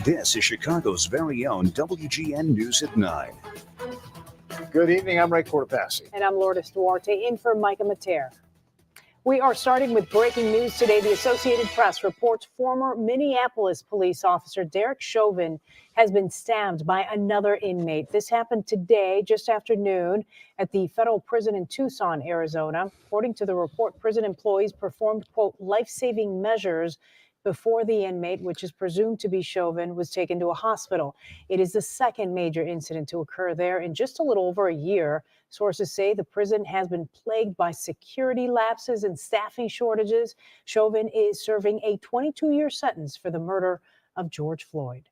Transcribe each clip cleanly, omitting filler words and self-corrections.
This is Chicago's very own WGN News at 9. Good evening. I'm Ray Cortopassi. And I'm Lourdes Duarte, in for Micah Mater. We are starting with breaking news today. The Associated Press reports former Minneapolis police officer Derek Chauvin has been stabbed by another inmate. This happened today, just after noon, at the federal prison in Tucson, Arizona. According to the report, prison employees performed, quote, life-saving measures before the inmate, which is presumed to be Chauvin, was taken to a hospital. It is the second major incident to occur there in just a little over a year. Sources say the prison has been plagued by security lapses and staffing shortages. Chauvin is serving a 22-year sentence for the murder of George Floyd.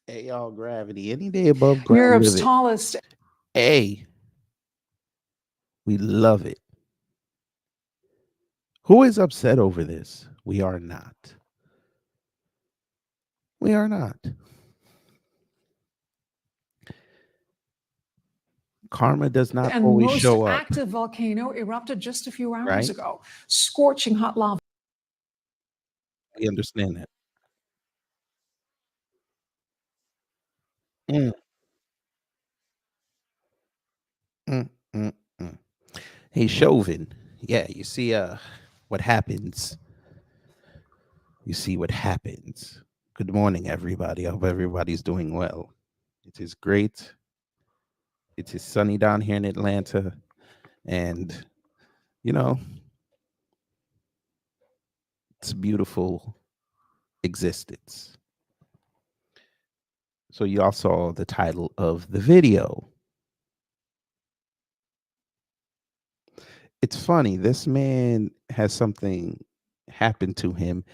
Hey, y'all, gravity. Any day above ground. Europe's tallest. Hey, we love it. Who is upset over this? We are not. We are not. Karma does not always show up. And most active volcano erupted just a few hours ago, scorching hot lava. We understand that. Hey, Chauvin. Yeah, you see what happens. You see what happens. Good morning, everybody. I hope everybody's doing well. It is great. It is sunny down here in Atlanta. And, you know, it's a beautiful existence. So you all saw the title of the video. It's funny. This man has something happen to him.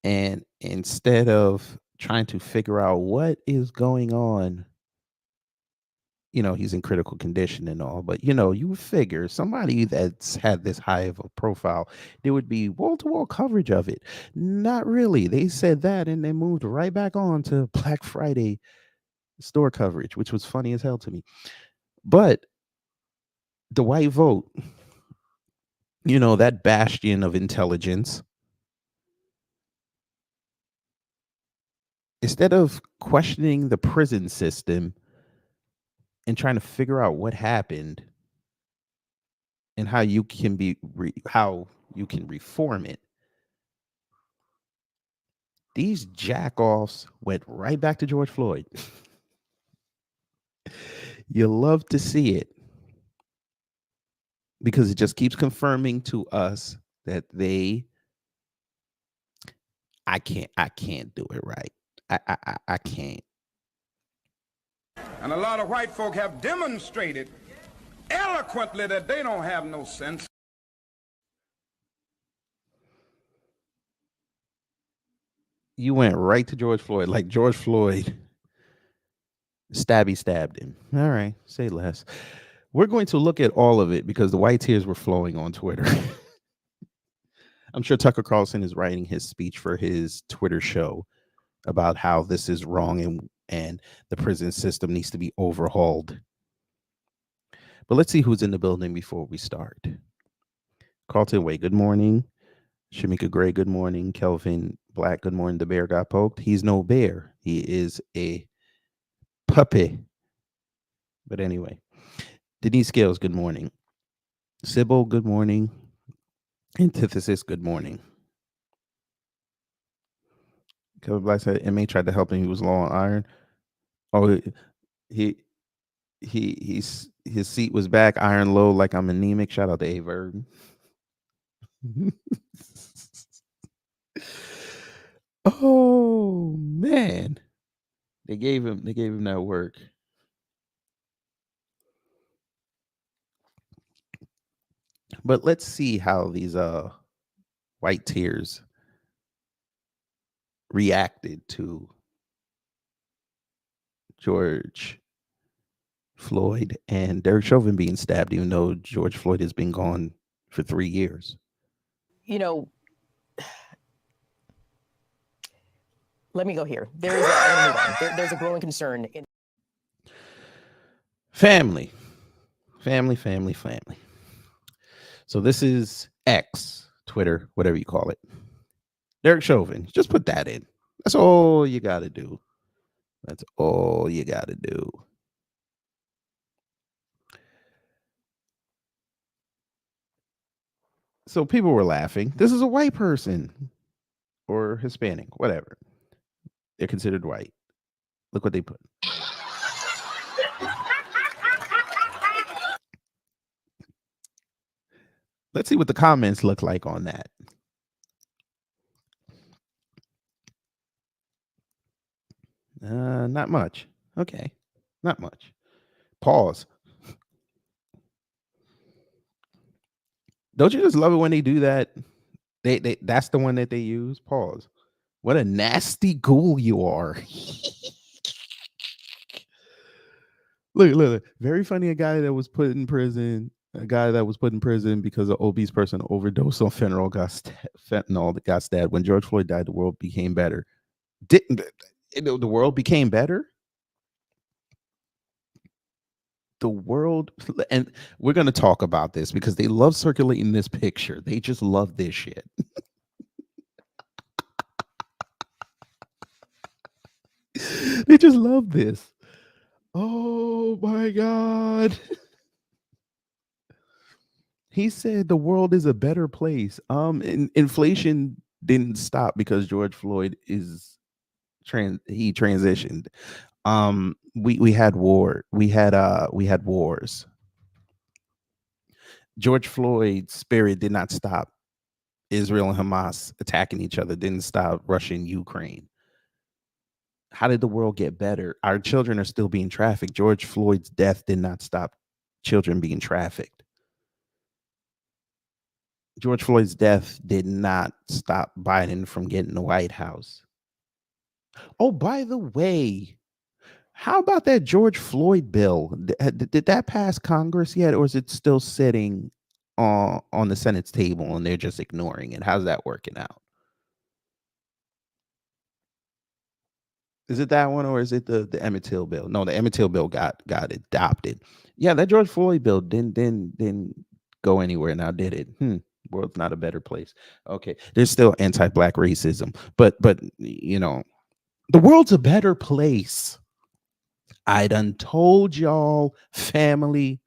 And instead of trying to figure out what is going on, you know, he's in critical condition and all, but, you know, you would figure somebody that's had this high of a profile, there would be wall-to-wall coverage of it. Not really. They said that and then moved right back on to Black Friday store coverage, which was funny as hell to me. But the white vote, you know, that bastion of intelligence, instead of questioning the prison system and trying to figure out what happened and how you can reform it, these jackoffs went right back to George Floyd. You love to see it because it just keeps confirming to us that I can't do it right. I can't. And a lot of white folk have demonstrated eloquently that they don't have no sense. You went right to George Floyd, like George Floyd stabbed him. All right, say less. We're going to look at all of it because the white tears were flowing on Twitter. I'm sure Tucker Carlson is writing his speech for his Twitter show about how this is wrong and the prison system needs to be overhauled. But let's see who's in the building before we start. Carlton Way, good morning. Shamika Gray, good morning. Kelvin Black, good morning. The bear got poked. He's no bear. He is a puppy. But anyway, Denise Scales, good morning. Sybil, good morning. Antithesis, good morning. Kelvin Black said MA tried to help him. He was low on iron. Oh, his seat was back, iron low, like I'm anemic. Shout out to A Verb. Oh man, they gave him that work. But let's see how these white tears reacted to George Floyd and Derek Chauvin being stabbed, even though George Floyd has been gone for 3 years. You know, let me go here. There's a growing concern in Family. So this is X, Twitter, whatever you call it. Derek Chauvin. Just put that in. That's all you got to do. That's all you got to do. So people were laughing. This is a white person or Hispanic, whatever. They're considered white. Look what they put. Let's see what the comments look like on that. Not much. Okay. Not much. Pause. Don't you just love it when they do that? They that's the one that they use. Pause. What a nasty ghoul you are. Look. Very funny. A guy that was put in prison. A guy that was put in prison because an obese person overdosed on fentanyl that got stabbed. When George Floyd died, the world became better. Didn't the world became better? The world, and we're going to talk about this because they love circulating this picture. They just love this shit. They just love this. Oh my God. He said the world is a better place. Inflation didn't stop because George Floyd he transitioned. We had war. We had wars. George Floyd's spirit did not stop Israel and Hamas attacking each other, didn't stop Russia and Ukraine. How did the world get better? Our children are still being trafficked. George Floyd's death did not stop children being trafficked. George Floyd's death did not stop Biden from getting the White House. Oh, by the way, how about that George Floyd bill? Did that pass Congress yet, or is it still sitting on the Senate's table and they're just ignoring it? How's that working out? Is it that one, or is it the Emmett Till bill? No, the Emmett Till bill got adopted. Yeah, that George Floyd bill didn't go anywhere now, did it? World's not a better place. Okay, there's still anti-black racism, but you know, the world's a better place. I done told y'all, family.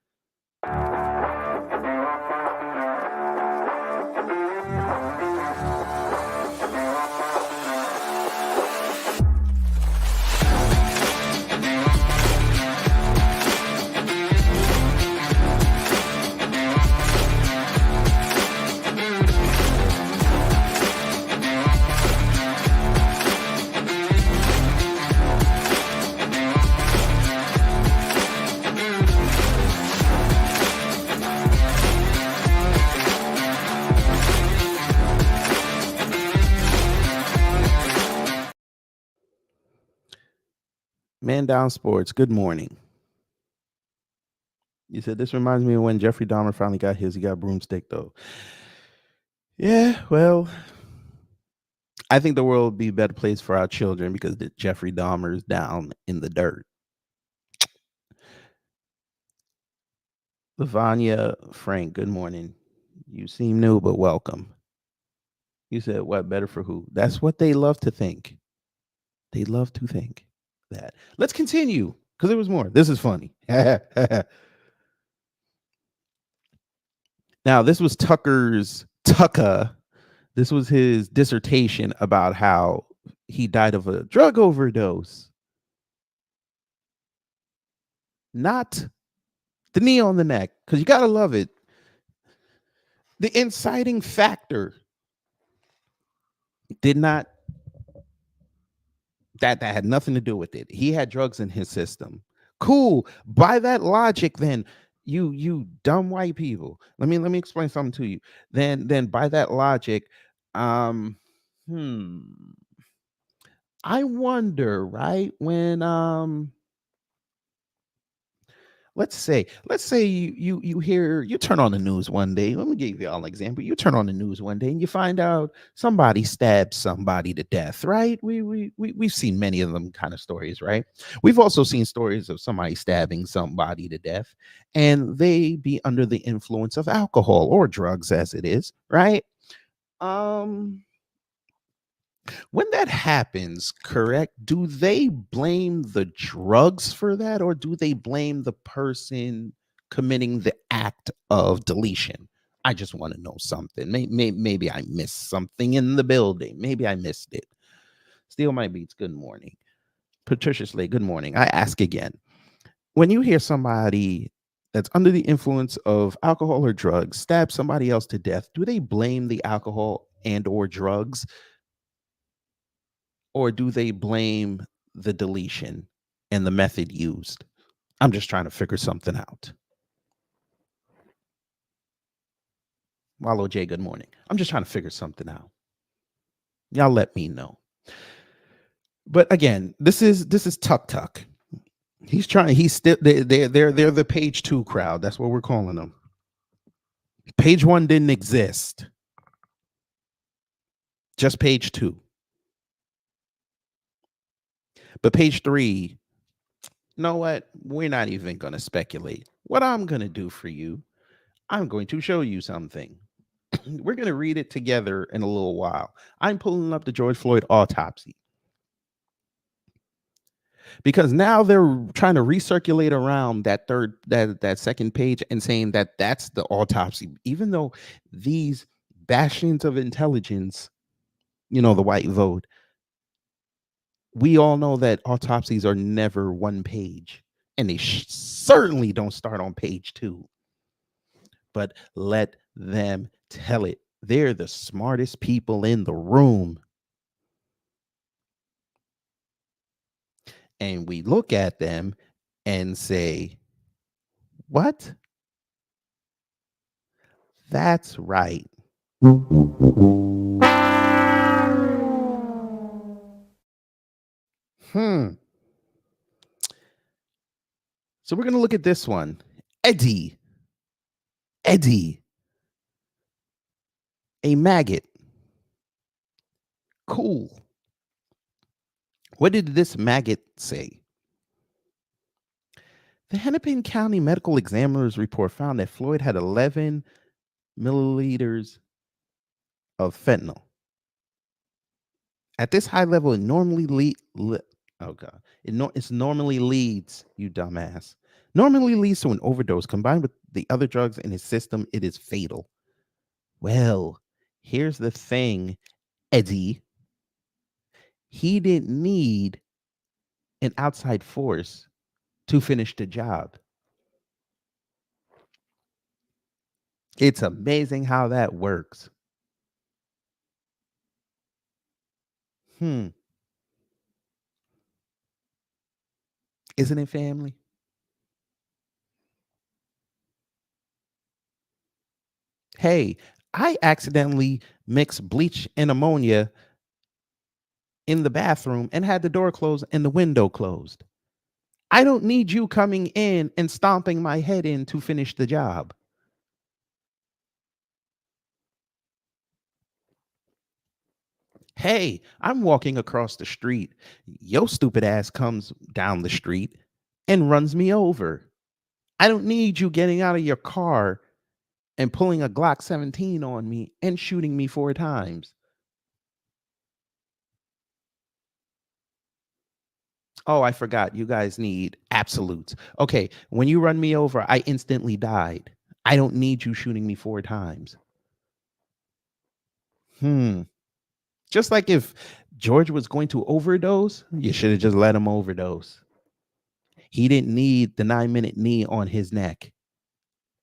Man Down Sports, good morning. You said this reminds me of when Jeffrey Dahmer finally got his. He got a broomstick, though. Yeah, well, I think the world would be a better place for our children because Jeffrey Dahmer's down in the dirt. Lavanya Frank, good morning. You seem new, but welcome. You said, what, better for who? That's what they love to think. They love to think that. Let's continue because there was more. This is funny. Now, this was Tucker. This was his dissertation about how he died of a drug overdose. Not the knee on the neck, because you got to love it. The inciting factor did not, that had nothing to do with it. He had drugs in his system. Cool. By that logic, then, you dumb white people. Let me explain something to you. Then by that logic, I wonder, right? When let's say you turn on the news one day. Let me give you all an example. You turn on the news one day and you find out somebody stabbed somebody to death, right? We've seen many of them kind of stories, right? We've also seen stories of somebody stabbing somebody to death and they be under the influence of alcohol or drugs, as it is, right? When that happens, correct, do they blame the drugs for that, or do they blame the person committing the act of deletion? I just want to know something. Maybe I missed something in the building. Maybe I missed it. Steal My Beats, good morning. Patricia Slay, good morning. I ask again, when you hear somebody that's under the influence of alcohol or drugs stab somebody else to death, do they blame the alcohol and or drugs, or do they blame the deletion and the method used? I'm just trying to figure something out. Wallow J, good morning. I'm just trying to figure something out. Y'all let me know. But again, this is Tuck Tuck. He's trying. He's still they're the page 2 crowd. That's what we're calling them. Page 1 didn't exist. Just page 2. But page 3, you know what? We're not even going to speculate. What I'm going to do for you, I'm going to show you something. We're going to read it together in a little while. I'm pulling up the George Floyd autopsy, because now they're trying to recirculate around that second page and saying that that's the autopsy, even though these bastions of intelligence, the white vote, we all know that autopsies are never one page, and they certainly don't start on page 2. But let them tell it. They're the smartest people in the room. And we look at them and say, what? That's right. So we're going to look at this one. Eddie, a maggot. Cool. What did this maggot say? The Hennepin County Medical Examiner's report found that Floyd had 11 milliliters of fentanyl. At this high level, it normally leads, you dumbass. Normally leads to an overdose. Combined with the other drugs in his system, it is fatal. Well, here's the thing, Eddie. He didn't need an outside force to finish the job. It's amazing how that works. Isn't it, family? Hey, I accidentally mixed bleach and ammonia in the bathroom and had the door closed and the window closed. I don't need you coming in and stomping my head in to finish the job. Hey, I'm walking across the street. Your stupid ass comes down the street and runs me over. I don't need you getting out of your car and pulling a Glock 17 on me and shooting me 4 times. Oh, I forgot. You guys need absolutes. Okay, when you run me over, I instantly died. I don't need you shooting me 4 times. Just like if George was going to overdose, you should have just let him overdose. He didn't need the 9-minute knee on his neck.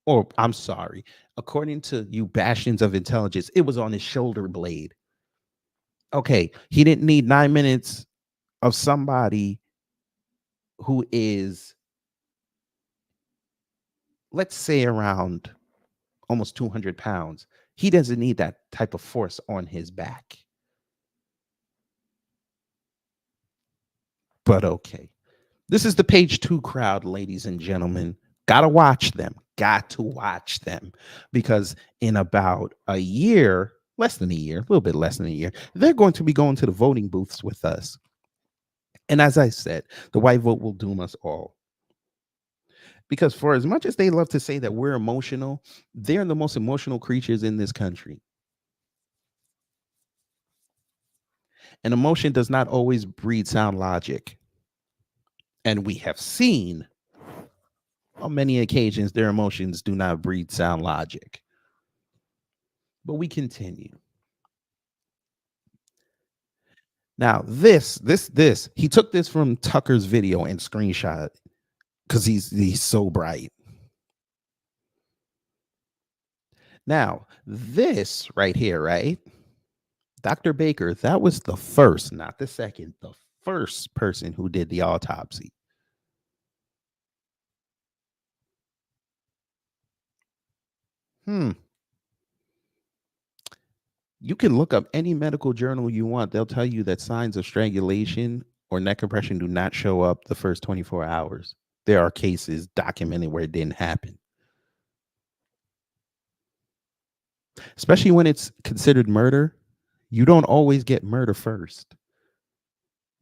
Or, I'm sorry, according to you bastions of intelligence, it was on his shoulder blade. Okay, he didn't need 9 minutes of somebody who is, let's say, around almost 200 pounds. He doesn't need that type of force on his back. But okay. This is the page 2 crowd, ladies and gentlemen. Gotta watch them. Got to watch them. Because in about a year, less than a year, a little bit less than a year, they're going to be going to the voting booths with us. And as I said, the white vote will doom us all. Because for as much as they love to say that we're emotional, they're the most emotional creatures in this country. And emotion does not always breed sound logic. And we have seen on many occasions their emotions do not breed sound logic. But we continue. Now, this, he took this from Tucker's video and screenshot because he's so bright. Now, this right here, right? Dr. Baker, that was the first, not the second, the first person who did the autopsy. You can look up any medical journal you want. They'll tell you that signs of strangulation or neck compression do not show up the first 24 hours. There are cases documented where it didn't happen. Especially when it's considered murder, you don't always get murder first.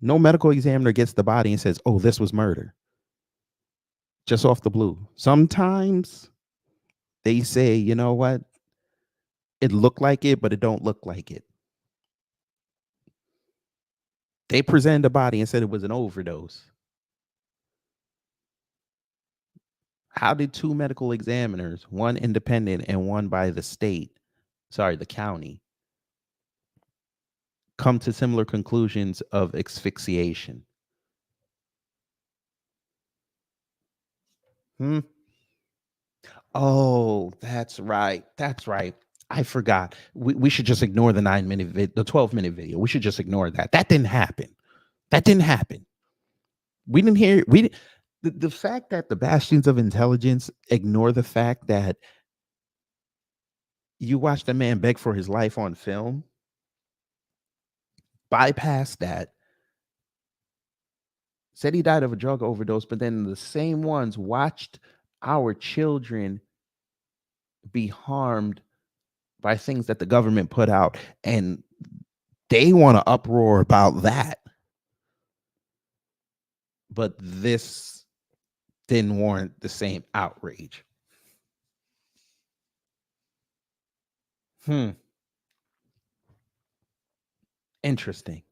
No medical examiner gets the body and says, oh, this was murder. Just off the blue. Sometimes they say, you know what? It looked like it, but it don't look like it. They presented a body and said it was an overdose. How did two medical examiners, one independent and one by the county, come to similar conclusions of asphyxiation? Oh, that's right. That's right. I forgot. We should just ignore the 12-minute video. We should just ignore that. That didn't happen. We didn't hear. The fact that the bastions of intelligence ignore the fact that you watched a man beg for his life on film, bypass that, said he died of a drug overdose, but then the same ones watched our children be harmed by things that the government put out, and they want to uproar about that. But this didn't warrant the same outrage. Interesting.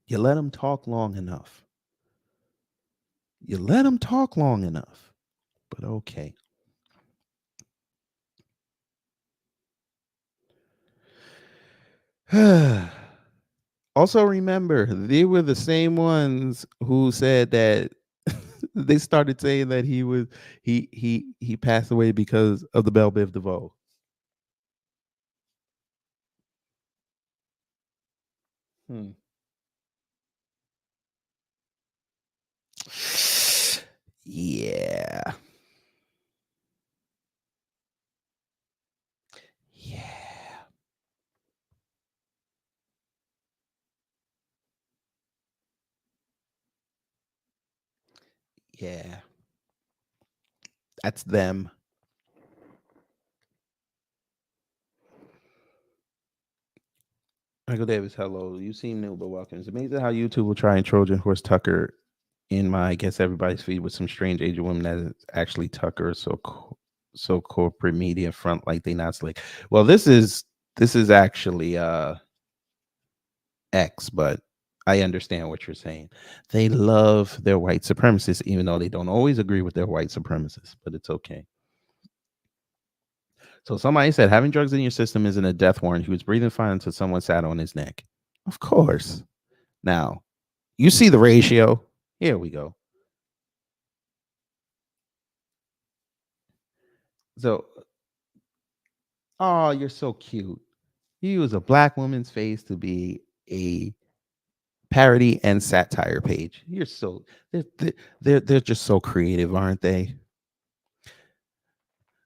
You let them talk long enough. But okay. Also remember, they were the same ones who said that they started saying that he passed away because of the Belle Biv DeVoe. Yeah. Yeah. That's them. Michael Davis, hello. You seem new, but welcome. It's amazing how YouTube will try and Trojan horse Tucker in my, I guess, everybody's feed with some strange Asian woman that is actually Tucker. So corporate media front like they not slick. Well, this is actually X, but I understand what you're saying. They love their white supremacists, even though they don't always agree with their white supremacists, but it's okay. So somebody said having drugs in your system isn't a death warrant. He was breathing fine until someone sat on his neck. Of course. Now, you see the ratio. Here we go. So, oh, you're so cute. You use a black woman's face to be a parody and satire page. You're so they're just so creative, aren't they?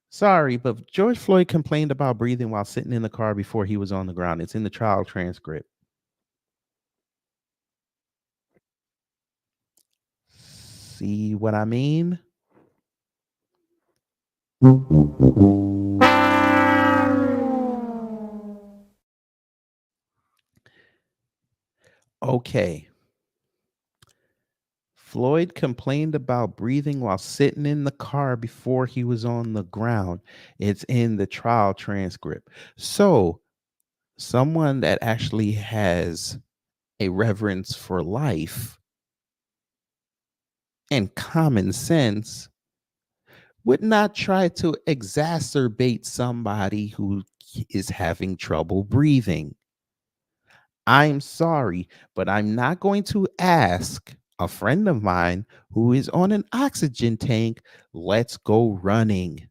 Sorry, but George Floyd complained about breathing while sitting in the car before he was on the ground. It's in the trial transcript. See what I mean? Okay. Floyd complained about breathing while sitting in the car before he was on the ground. It's in the trial transcript. So, someone that actually has a reverence for life and common sense would not try to exacerbate somebody who is having trouble breathing. I'm sorry, but I'm not going to ask a friend of mine who is on an oxygen tank, let's go running.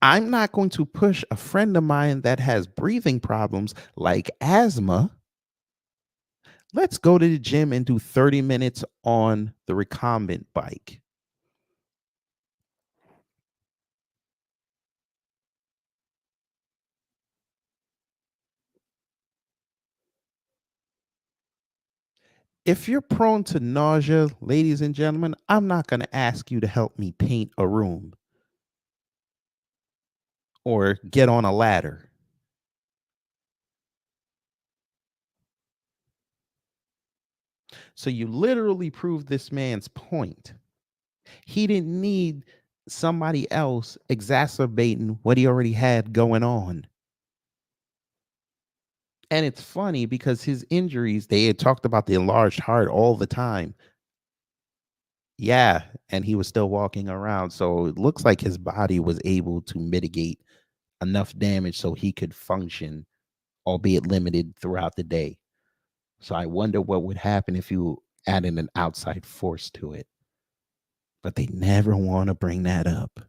I'm not going to push a friend of mine that has breathing problems like asthma. Let's go to the gym and do 30 minutes on the recumbent bike. If you're prone to nausea, ladies and gentlemen, I'm not going to ask you to help me paint a room or get on a ladder. So you literally proved this man's point. He didn't need somebody else exacerbating what he already had going on. And it's funny because his injuries, they had talked about the enlarged heart all the time. Yeah, and he was still walking around. So it looks like his body was able to mitigate enough damage so he could function, albeit limited throughout the day. So I wonder what would happen if you added an outside force to it. But they never want to bring that up.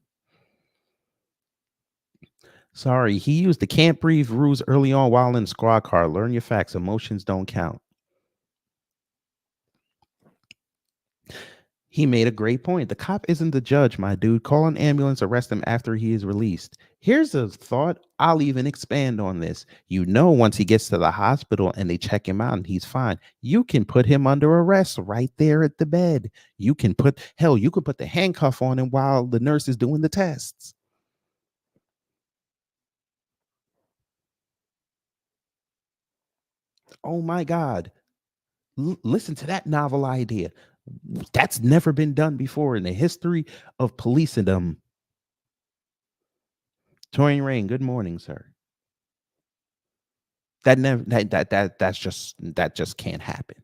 Sorry, he used the can't breathe rules early on while in the squad car. Learn your facts. Emotions don't count. He made a great point. The cop isn't the judge, my dude. Call an ambulance, arrest him after he is released. Here's a thought. I'll even expand on this. You know, once he gets to the hospital and they check him out and he's fine, you can put him under arrest right there at the bed. You can put the handcuff on him while the nurse is doing the tests. Oh my God. Listen to that novel idea. That's never been done before in the history of policedom. Torian Rain, good morning, sir. That just can't happen.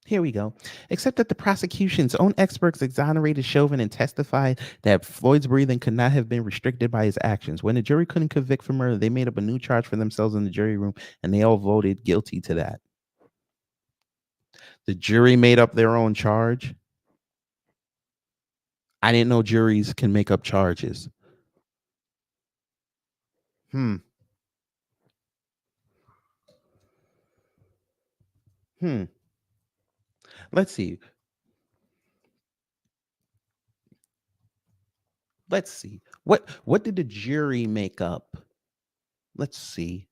Here we go. Except that the prosecution's own experts exonerated Chauvin and testified that Floyd's breathing could not have been restricted by his actions. When the jury couldn't convict for murder, they made up a new charge for themselves in the jury room, and they all voted guilty to that. The jury made up their own charge. I didn't know juries can make up charges. Let's see. What did the jury make up? Let's see.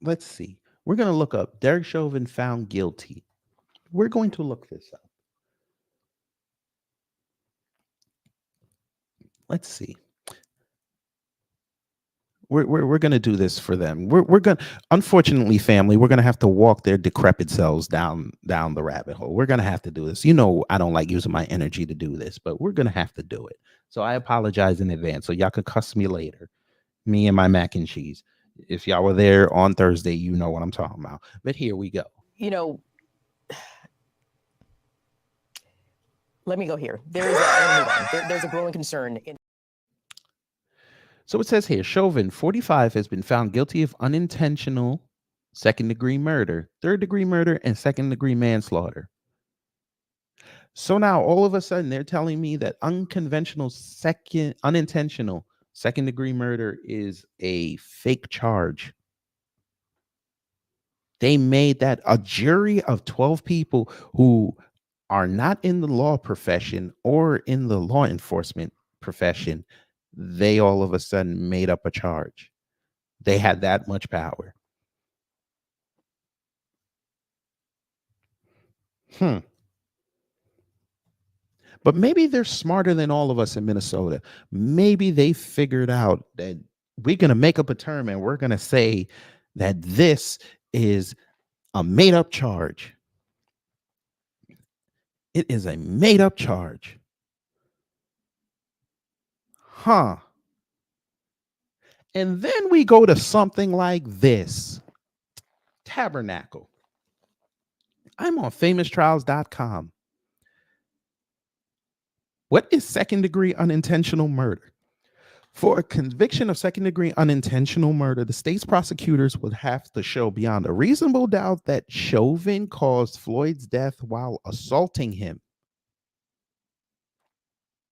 We're going to look up Derek Chauvin found guilty. We're going to look this up. Let's see. We're going to do this for them. We're going, unfortunately, family, we're going to have to walk their decrepit selves down the rabbit hole. We're going to have to do this. You know, I don't like using my energy to do this, but we're going to have to do it. So I apologize in advance. So y'all can cuss me later. Me and my mac and cheese. If y'all were there on Thursday, you know what I'm talking about. But here we go. You know, let me go here. There's a growing concern. So it says here, Chauvin, 45, has been found guilty of unintentional second-degree murder, third-degree murder, and second-degree manslaughter. So now all of a sudden they're telling me that unintentional second-degree murder is a fake charge. They made that a jury of 12 people who are not in the law profession or in the law enforcement profession. They all of a sudden made up a charge. They had that much power. But maybe they're smarter than all of us in Minnesota. Maybe they figured out that we're going to make up a term and we're going to say that this is a made up charge. It is a made up charge. Huh. And then we go to something like this. Tabernacle. I'm on famoustrials.com. What is second degree unintentional murder? For a conviction of second degree unintentional murder, the state's prosecutors would have to show beyond a reasonable doubt that Chauvin caused Floyd's death while assaulting him.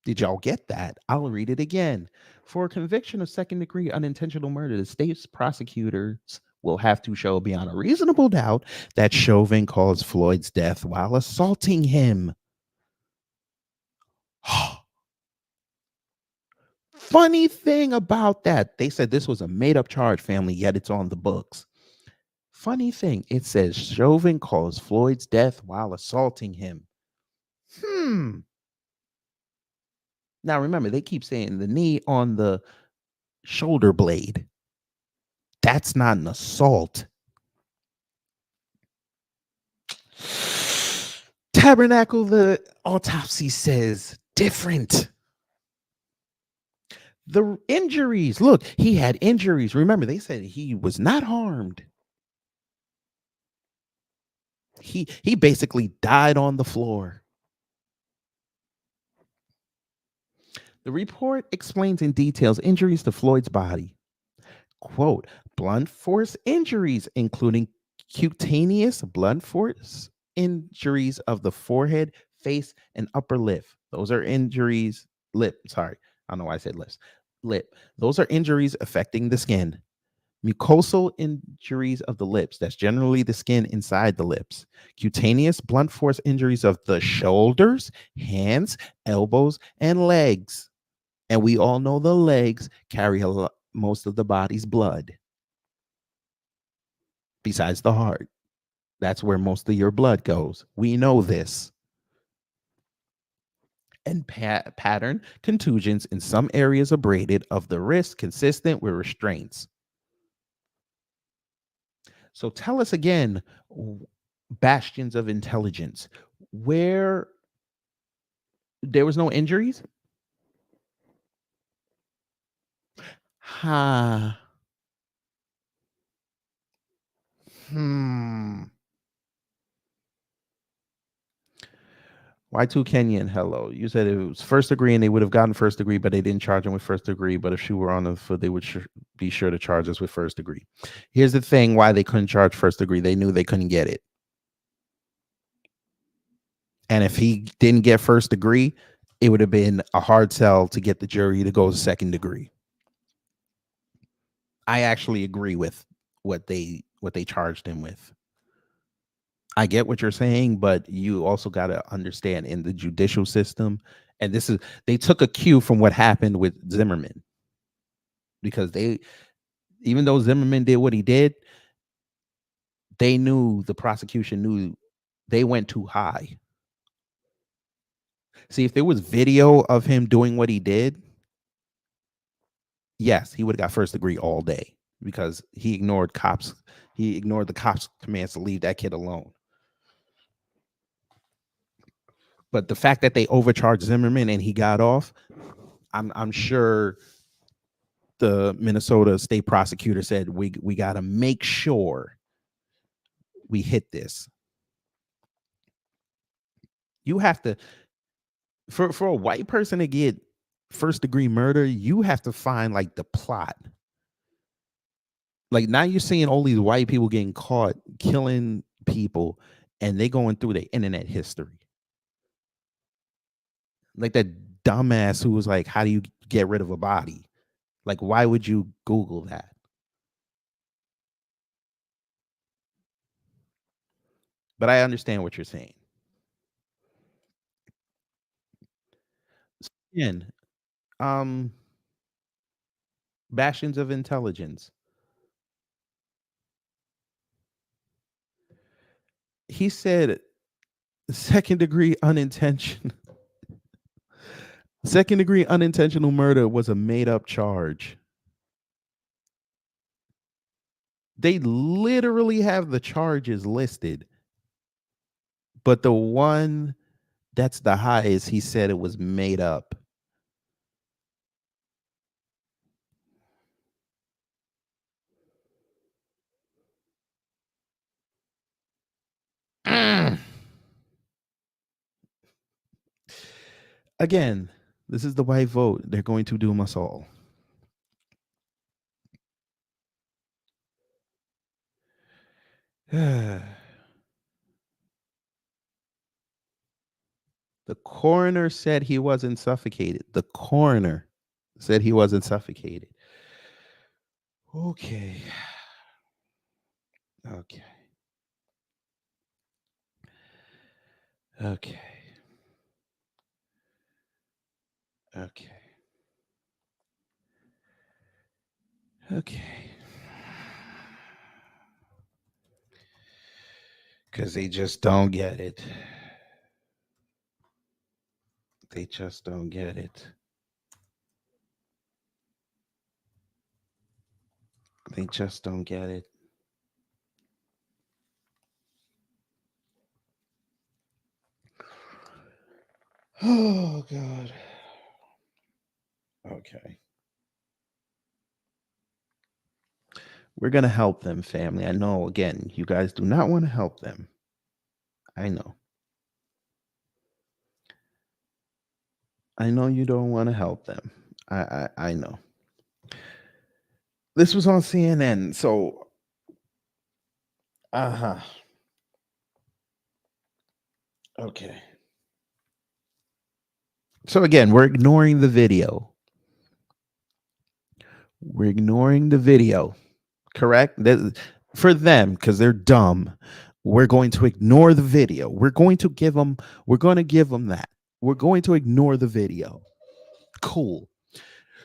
Did y'all get that? I'll read it again. For a conviction of second degree unintentional murder, the state's prosecutors will have to show beyond a reasonable doubt that Chauvin caused Floyd's death while assaulting him. Funny thing about that, they said this was a made-up charge, family, yet it's on the books. Funny thing, it says Chauvin caused Floyd's death while assaulting him. Now remember, they keep saying the knee on the shoulder blade. That's not an assault. Tabernacle, the autopsy says different. The injuries, look, he had injuries. Remember, they said he was not harmed. He basically died on the floor. The report explains in details injuries to Floyd's body. Quote, blunt force injuries, including cutaneous blunt force injuries of the forehead, face, and upper lip. Those are injuries, sorry. I don't know why I said lips. Lip. Those are injuries affecting the skin. Mucosal injuries of the lips. That's generally the skin inside the lips. Cutaneous blunt force injuries of the shoulders, hands, elbows, and legs. And we all know the legs carry most of the body's blood. Besides the heart. That's where most of your blood goes. We know this. And pattern contusions in some areas abraded of the wrist consistent with restraints. So tell us again, bastions of intelligence, where there was no injuries? Y2 Kenyan, hello. You said it was first degree and they would have gotten first degree, but they didn't charge him with first degree. But if she were on the foot, they would be sure to charge us with first degree. Here's the thing why they couldn't charge first degree. They knew they couldn't get it. And if he didn't get first degree, it would have been a hard sell to get the jury to go to second degree. I actually agree with what they charged him with. I get what you're saying, but you also got to understand in the judicial system, and they took a cue from what happened with Zimmerman, because even though Zimmerman did what he did, they knew, the prosecution knew they went too high. See, if there was video of him doing what he did, yes, he would have got first degree all day, because he ignored cops. He ignored the cops' commands to leave that kid alone. But the fact that they overcharged Zimmerman and he got off, I'm sure the Minnesota state prosecutor said, we got to make sure we hit this. You have to, for a white person to get first degree murder, you have to find like the plot. Like now you're seeing all these white people getting caught killing people and they going through the internet history. Like that dumbass who was like, how do you get rid of a body? Like, why would you Google that? But I understand what you're saying. Again, bastions of intelligence. He said second degree unintentional. Second-degree unintentional murder was a made-up charge. They literally have the charges listed, but the one that's the highest, he said it was made up. Again, this is the white vote. They're going to doom us all. The coroner said he wasn't suffocated. The coroner said he wasn't suffocated. Okay. Okay. Okay. Okay. Okay. Because they just don't get it. They just don't get it. They just don't get it. Oh, God. Okay. We're going to help them, family. I know, again, you guys do not want to help them. I know. I know you don't want to help them. I know. This was on CNN, so okay. So again, we're ignoring the video. We're ignoring the video. Correct? For them, because they're dumb, we're going to ignore the video. We're going to give them that. We're going to ignore the video. Cool.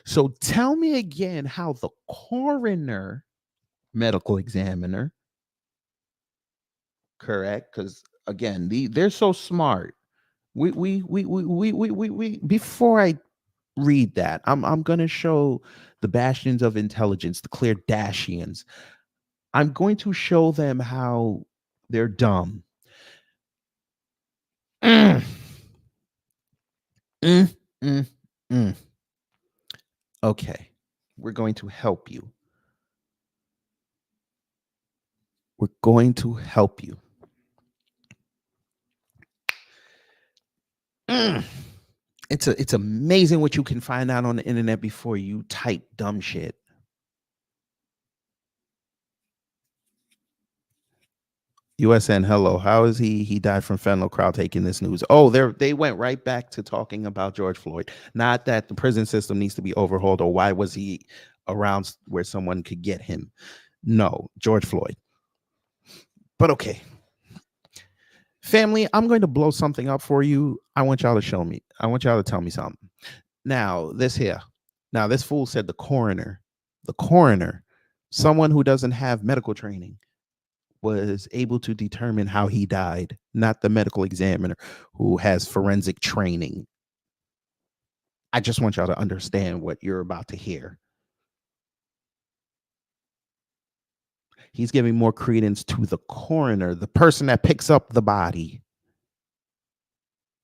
So tell me again how the coroner, medical examiner, correct? Because again, they're so smart. We before I read that, I'm gonna show the bastions of intelligence, the Kardashians. I'm going to show them how they're dumb. Okay, we're going to help you. We're going to help you. It's amazing what you can find out on the internet before you type dumb shit. USN, hello. How is he? He died from fentanyl. Crowd taking this news. Oh, they went right back to talking about George Floyd. Not that the prison system needs to be overhauled or why was he around where someone could get him. No, George Floyd. But okay. Family, I'm going to blow something up for you. I want y'all to show me. I want y'all to tell me something. Now, this fool said the coroner, someone who doesn't have medical training, was able to determine how he died, not the medical examiner who has forensic training. I just want y'all to understand what you're about to hear. He's giving more credence to the coroner, the person that picks up the body,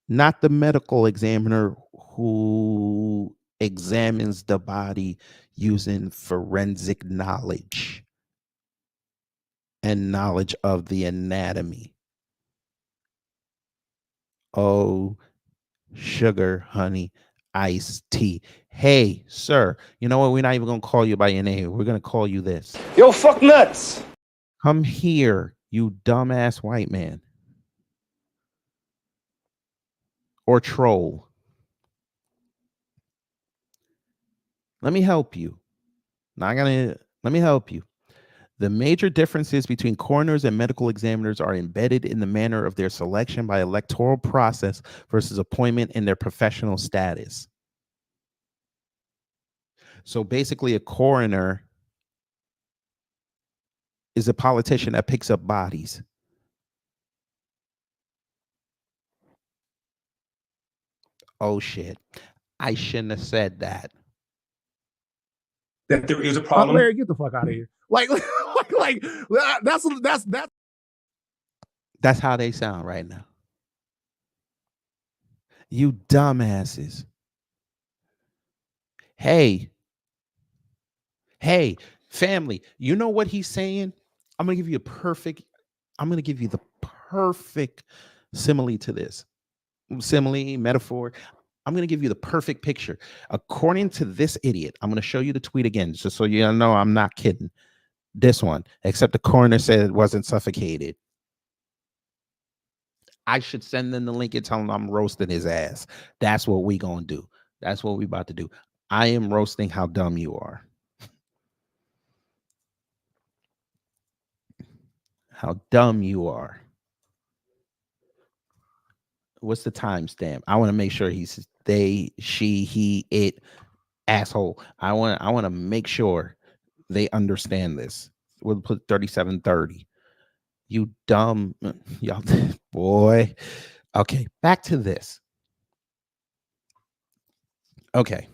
not the medical examiner who examines the body using forensic knowledge and knowledge of the anatomy. Oh, sugar, honey, iced tea. Hey, sir, you know what? We're not even going to call you by your name. We're going to call you this. Yo, fuck nuts. Come here, you dumbass white man. Or troll. Let me help you. Let me help you. The major differences between coroners and medical examiners are embedded in the manner of their selection by electoral process versus appointment in their professional status. So basically, a coroner is a politician that picks up bodies. Oh, shit. I shouldn't have said that. That there is a problem. Larry, get the fuck out of here. That's how they sound right now. You dumbasses. Hey, family, you know what he's saying? I'm going to give you the perfect simile to this. Simile, metaphor. I'm going to give you the perfect picture. According to this idiot, I'm going to show you the tweet again, just so you know I'm not kidding. This one, except the coroner said it wasn't suffocated. I should send them the link and tell him I'm roasting his ass. That's what we going to do. That's what we about to do. I am roasting how dumb you are. How dumb you are. What's the timestamp? I want to make sure he's they, she, he, it, asshole. I want to make sure they understand this. We'll put 3730. You dumb, y'all, boy. Okay, back to this. Okay,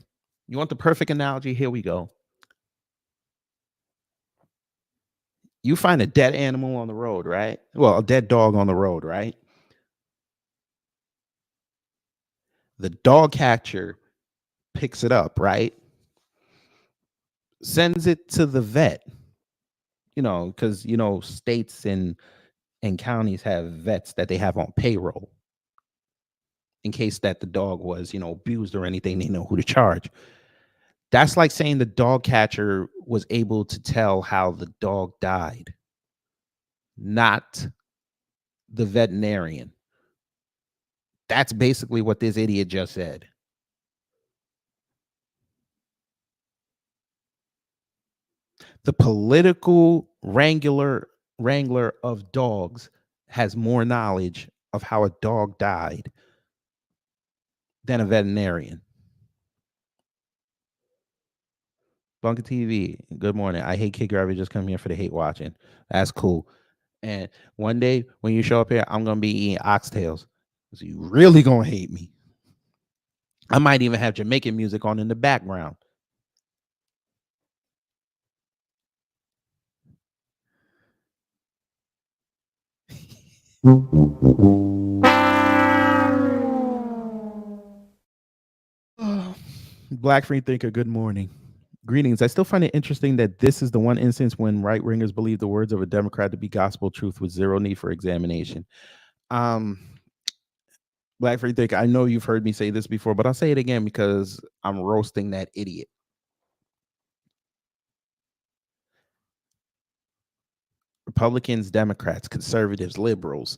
you want the perfect analogy? Here we go. You find a dead animal on the road, right? Well, a dead dog on the road, right? The dog catcher picks it up, right? Sends it to the vet. Because states and counties have vets that they have on payroll in case that the dog was, abused or anything. They know who to charge. That's like saying the dog catcher was able to tell how the dog died, not the veterinarian. That's basically what this idiot just said. The political wrangler of dogs has more knowledge of how a dog died than a veterinarian. Bunker TV, good morning. I hate kid garbage. Just come here for the hate watching. That's cool. And one day when you show up here, I'm going to be eating oxtails. So you really going to hate me. I might even have Jamaican music on in the background. Black Free Thinker, good morning. Greetings. I still find it interesting that this is the one instance when right-wingers believe the words of a Democrat to be gospel truth with zero need for examination. Black Free Thinker, I know you've heard me say this before, but I'll say it again because I'm roasting that idiot. Republicans, Democrats, conservatives, liberals,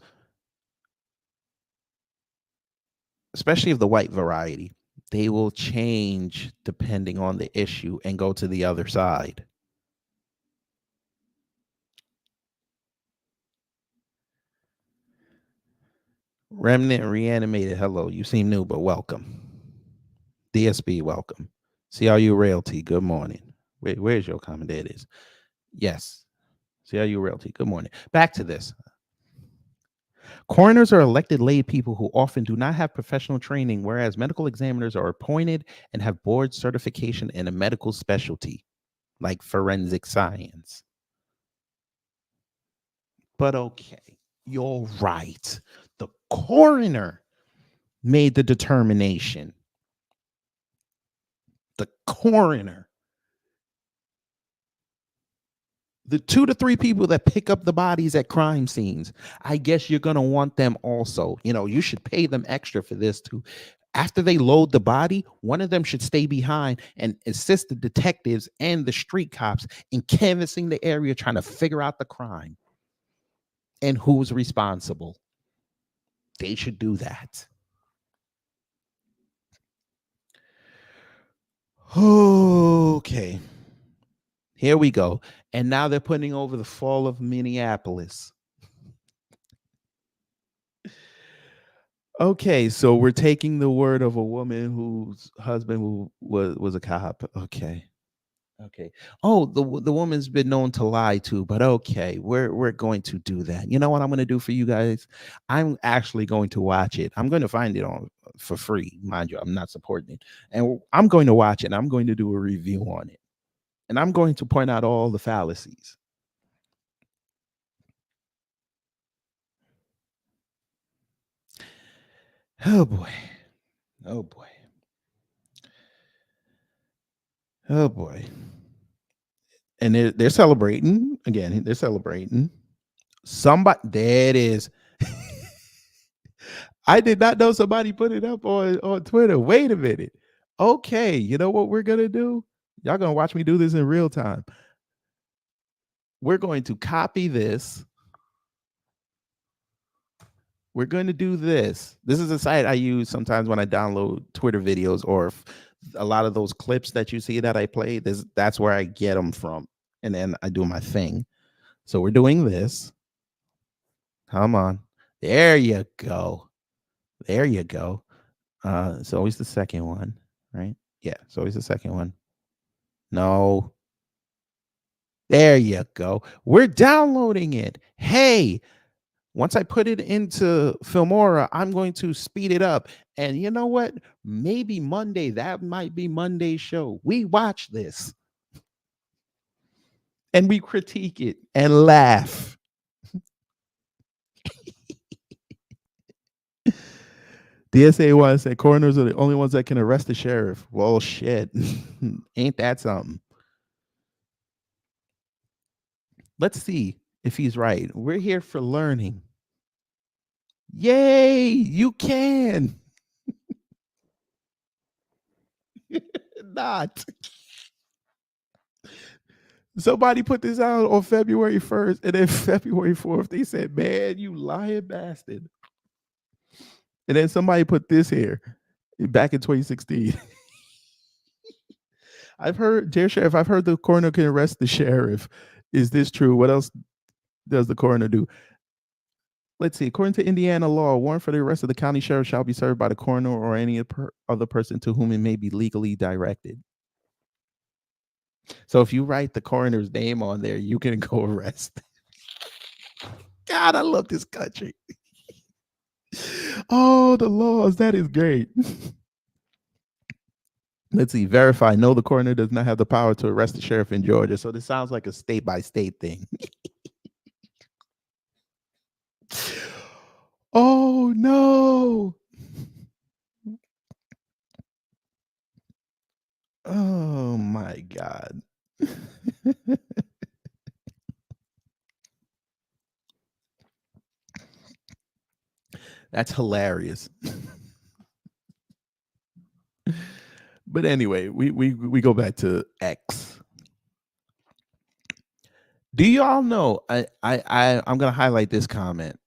especially of the white variety, they will change depending on the issue and go to the other side. Remnant Reanimated, hello. You seem new, but welcome. DSB, welcome. CRU Realty, good morning. Where's your comment? There it is. Yes. CRU Realty, good morning. Back to this. Coroners are elected lay people who often do not have professional training, whereas medical examiners are appointed and have board certification in a medical specialty, like forensic science. But okay, you're right. The coroner made the determination. The coroner. The 2 to 3 people that pick up the bodies at crime scenes, I guess you're going to want them also. You should pay them extra for this too. After they load the body, one of them should stay behind and assist the detectives and the street cops in canvassing the area, trying to figure out the crime and who's responsible. They should do that. Okay. Here we go. And now they're putting over the fall of Minneapolis. Okay, so we're taking the word of a woman whose husband was a cop. Okay. Okay. Oh, the woman's been known to lie too, but okay, we're going to do that. You know what I'm going to do for you guys? I'm actually going to watch it. I'm going to find it on for free, mind you. I'm not supporting it, and I'm going to watch it. And I'm going to do a review on it, and I'm going to point out all the fallacies. Oh boy. Oh boy. Oh boy. And they're celebrating again. They're celebrating. Somebody, there it is. I did not know somebody put it up on Twitter. Wait a minute. Okay, you know what we're gonna do? Y'all gonna watch me do this in real time. We're going to copy this. We're going to do this. This is a site I use sometimes when I download Twitter videos, or a lot of those clips that you see that I play. That's where I get them from, and then I do my thing. So we're doing this. Come on. There you go. There you go. It's always the second one, right? Yeah, it's always the second one. No. There you go. We're downloading it. Hey, once I put it into Filmora, I'm going to speed it up. And you know what? Maybe Monday, that might be Monday's show. We watch this and we critique it and laugh. DSA1 said coroners are the only ones that can arrest the sheriff. Well, shit. Ain't that something? Let's see if he's right. We're here for learning. Yay, you can. Not. Somebody put this out on February 1st, and then February 4th, they said, man, you lying bastard. And then somebody put this here back in 2016. I've heard, dear sheriff, I've heard the coroner can arrest the sheriff. Is this true? What else does the coroner do? Let's see. According to Indiana law, a warrant for the arrest of the county sheriff shall be served by the coroner or any other person to whom it may be legally directed. So if you write the coroner's name on there, you can go arrest. God, I love this country. Oh, the laws. That is great. Let's see. Verify. No, the coroner does not have the power to arrest the sheriff in Georgia. So this sounds like a state-by-state thing. Oh, no. Oh, my God. That's hilarious. But anyway, we go back to X. Do y'all know? I'm gonna highlight this comment.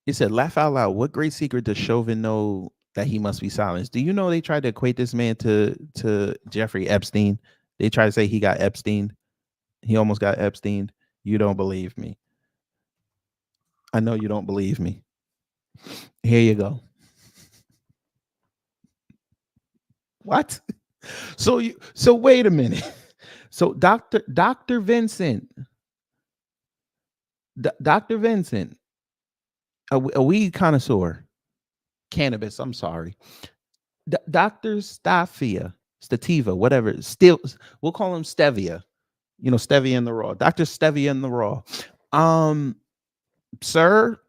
It said, "Laugh out loud. What great secret does Chauvin know that he must be silenced?" Do you know they tried to equate this man to Jeffrey Epstein? They tried to say he got Epstein. He almost got Epstein. You don't believe me. I know you don't believe me. Here you go. What? So wait a minute. So Dr. Vincent, Dr. Vincent, a weed connoisseur, cannabis. I'm sorry, Dr. Stativa, whatever. Still, we'll call him Stevia. You know, Stevia in the raw. Dr. Stevia in the raw. Sir,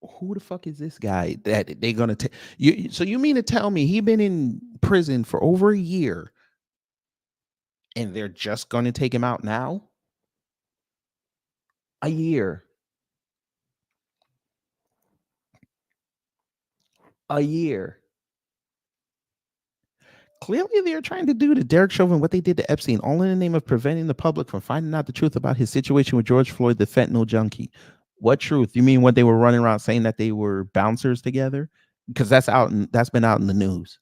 who the fuck is this guy that they're gonna take you? So you mean to tell me he been in prison for over a year and they're just gonna take him out now? A year. A year. Clearly, they're trying to do to Derek Chauvin what they did to Epstein, all in the name of preventing the public from finding out the truth about his situation with George Floyd, the fentanyl junkie. What truth? You mean when they were running around saying that they were bouncers together? Because that's been out in the news.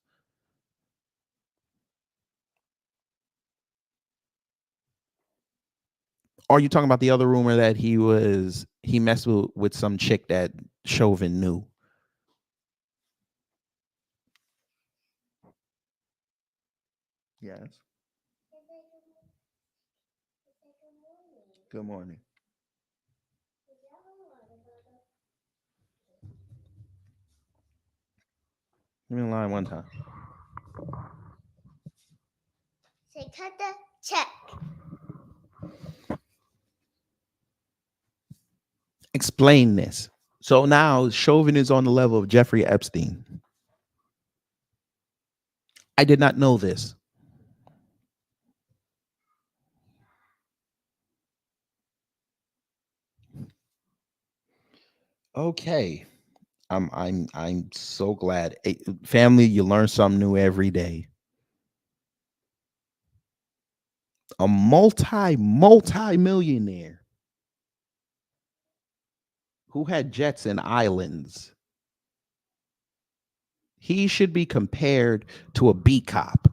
Are you talking about the other rumor that he messed with some chick that Chauvin knew? Yes. Good morning. Give me a line one time. Say cut the check. Explain this. So now Chauvin is on the level of Jeffrey Epstein. I did not know this. Okay. I'm so glad. Family, you learn something new every day. A multi-millionaire who had jets and islands. He should be compared to a B cop.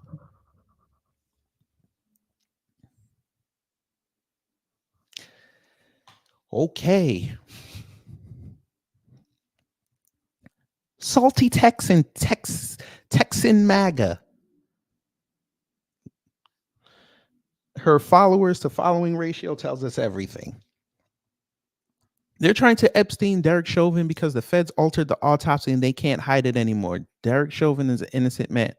Okay. Salty Texan MAGA. Her followers to following ratio tells us everything. They're trying to Epstein Derek Chauvin because the feds altered the autopsy and they can't hide it anymore. Derek Chauvin is an innocent man.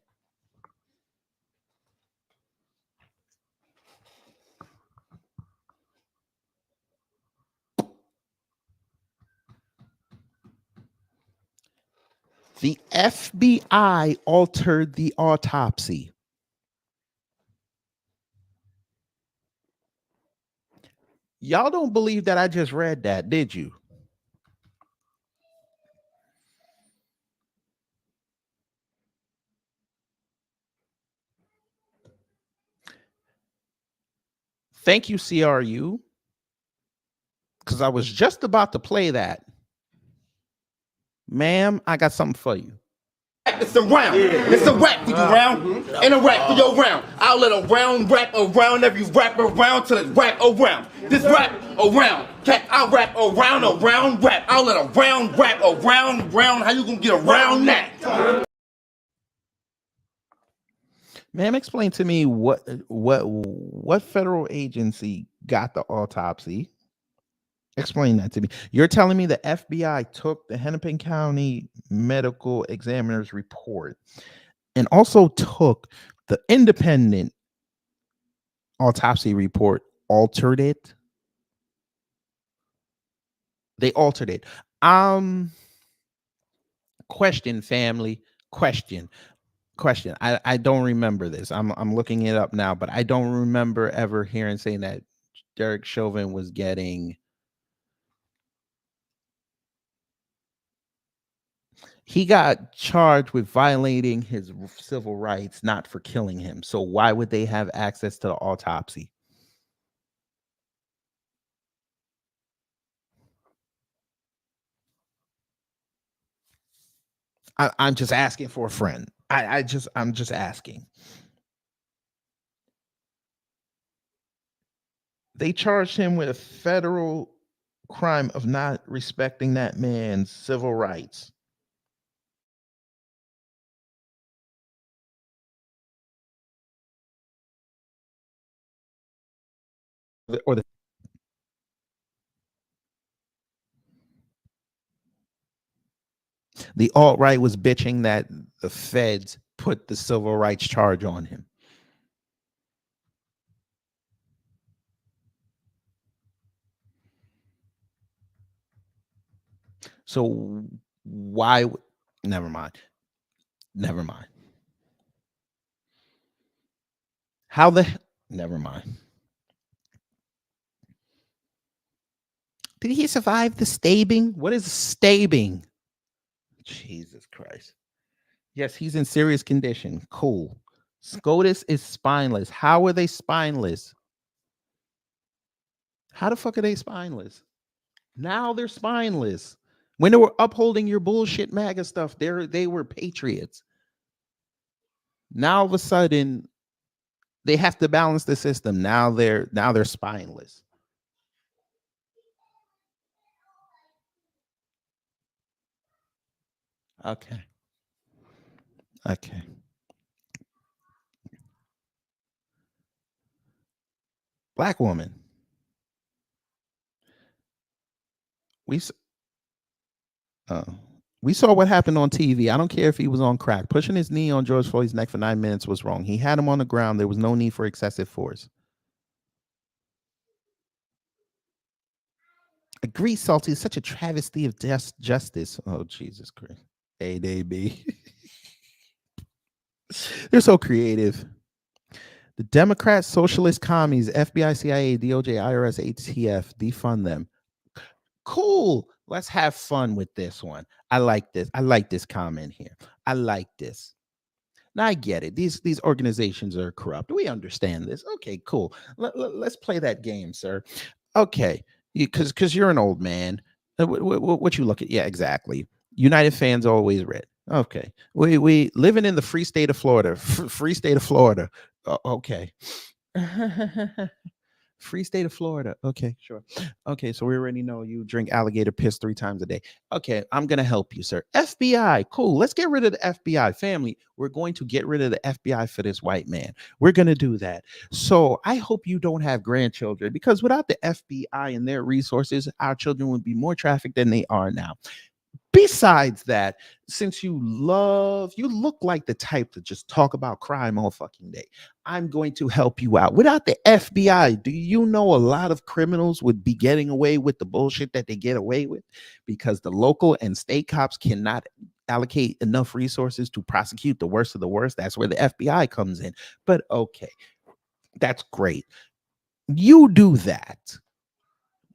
The FBI altered the autopsy. Y'all don't believe that I just read that, did you? Thank you, CRU, because I was just about to play that. Ma'am, I got something for you. It's a round. It's a rap for you round. And a rap for your round. I'll let a round rap around every rap around till it's rap around. This rap around. I'll rap around a round rap. I'll let a round rap around round. How you gonna get around that? Ma'am, explain to me what federal agency got the autopsy? Explain that to me. You're telling me the FBI took the Hennepin County Medical Examiner's report and also took the independent autopsy report, altered it. They altered it. Question, family. Question. I don't remember this. I'm looking it up now, but I don't remember ever hearing saying that Derek Chauvin was getting. He got charged with violating his civil rights, not for killing him. So why would they have access to the autopsy? I'm just asking for a friend. I'm just asking. They charged him with a federal crime of not respecting that man's civil rights. Or the alt-right was bitching that the feds put the civil rights charge on him. So why? Never mind. Never mind. How the? Never mind. Did he survive the stabbing? What is stabbing? Jesus Christ. Yes, he's in serious condition. Cool. SCOTUS is spineless. How are they spineless? How the fuck are they spineless? Now they're spineless. When they were upholding your bullshit MAGA stuff, they were patriots. Now all of a sudden, they have to balance the system. Now they're spineless. Okay. Black woman. We s- we saw what happened on TV. I don't care if he was on crack. Pushing his knee on George Floyd's neck for 9 minutes was wrong. He had him on the ground. There was no need for excessive force. Agree, Salty. It's such a travesty of justice. Oh, Jesus Christ. Hey, they be. They're so creative. The Democrats, socialist commies, FBI, CIA, DOJ, IRS, ATF, defund them. Cool. Let's have fun with this one. I like this. I like this comment here. I like this. Now I get it. These organizations are corrupt. We understand this. Okay, cool. Let's play that game, sir. Okay, because you're an old man. What you look at? Yeah, exactly. United fans always red. Okay, we living in the free state of Florida. Free state of Florida. Okay. Free state of Florida. Okay, sure. Okay, so we already know you drink alligator piss 3 times a day. Okay, I'm going to help you, sir. FBI, cool. Let's get rid of the FBI. Family, we're going to get rid of the FBI for this white man. We're going to do that. So I hope you don't have grandchildren, because without the FBI and their resources, our children would be more trafficked than they are now. Besides that, since you look like the type to just talk about crime all fucking day, I'm going to help you out. Without the FBI, do you know a lot of criminals would be getting away with the bullshit that they get away with? Because the local and state cops cannot allocate enough resources to prosecute the worst of the worst. That's where the FBI comes in. But okay, that's great. You do that.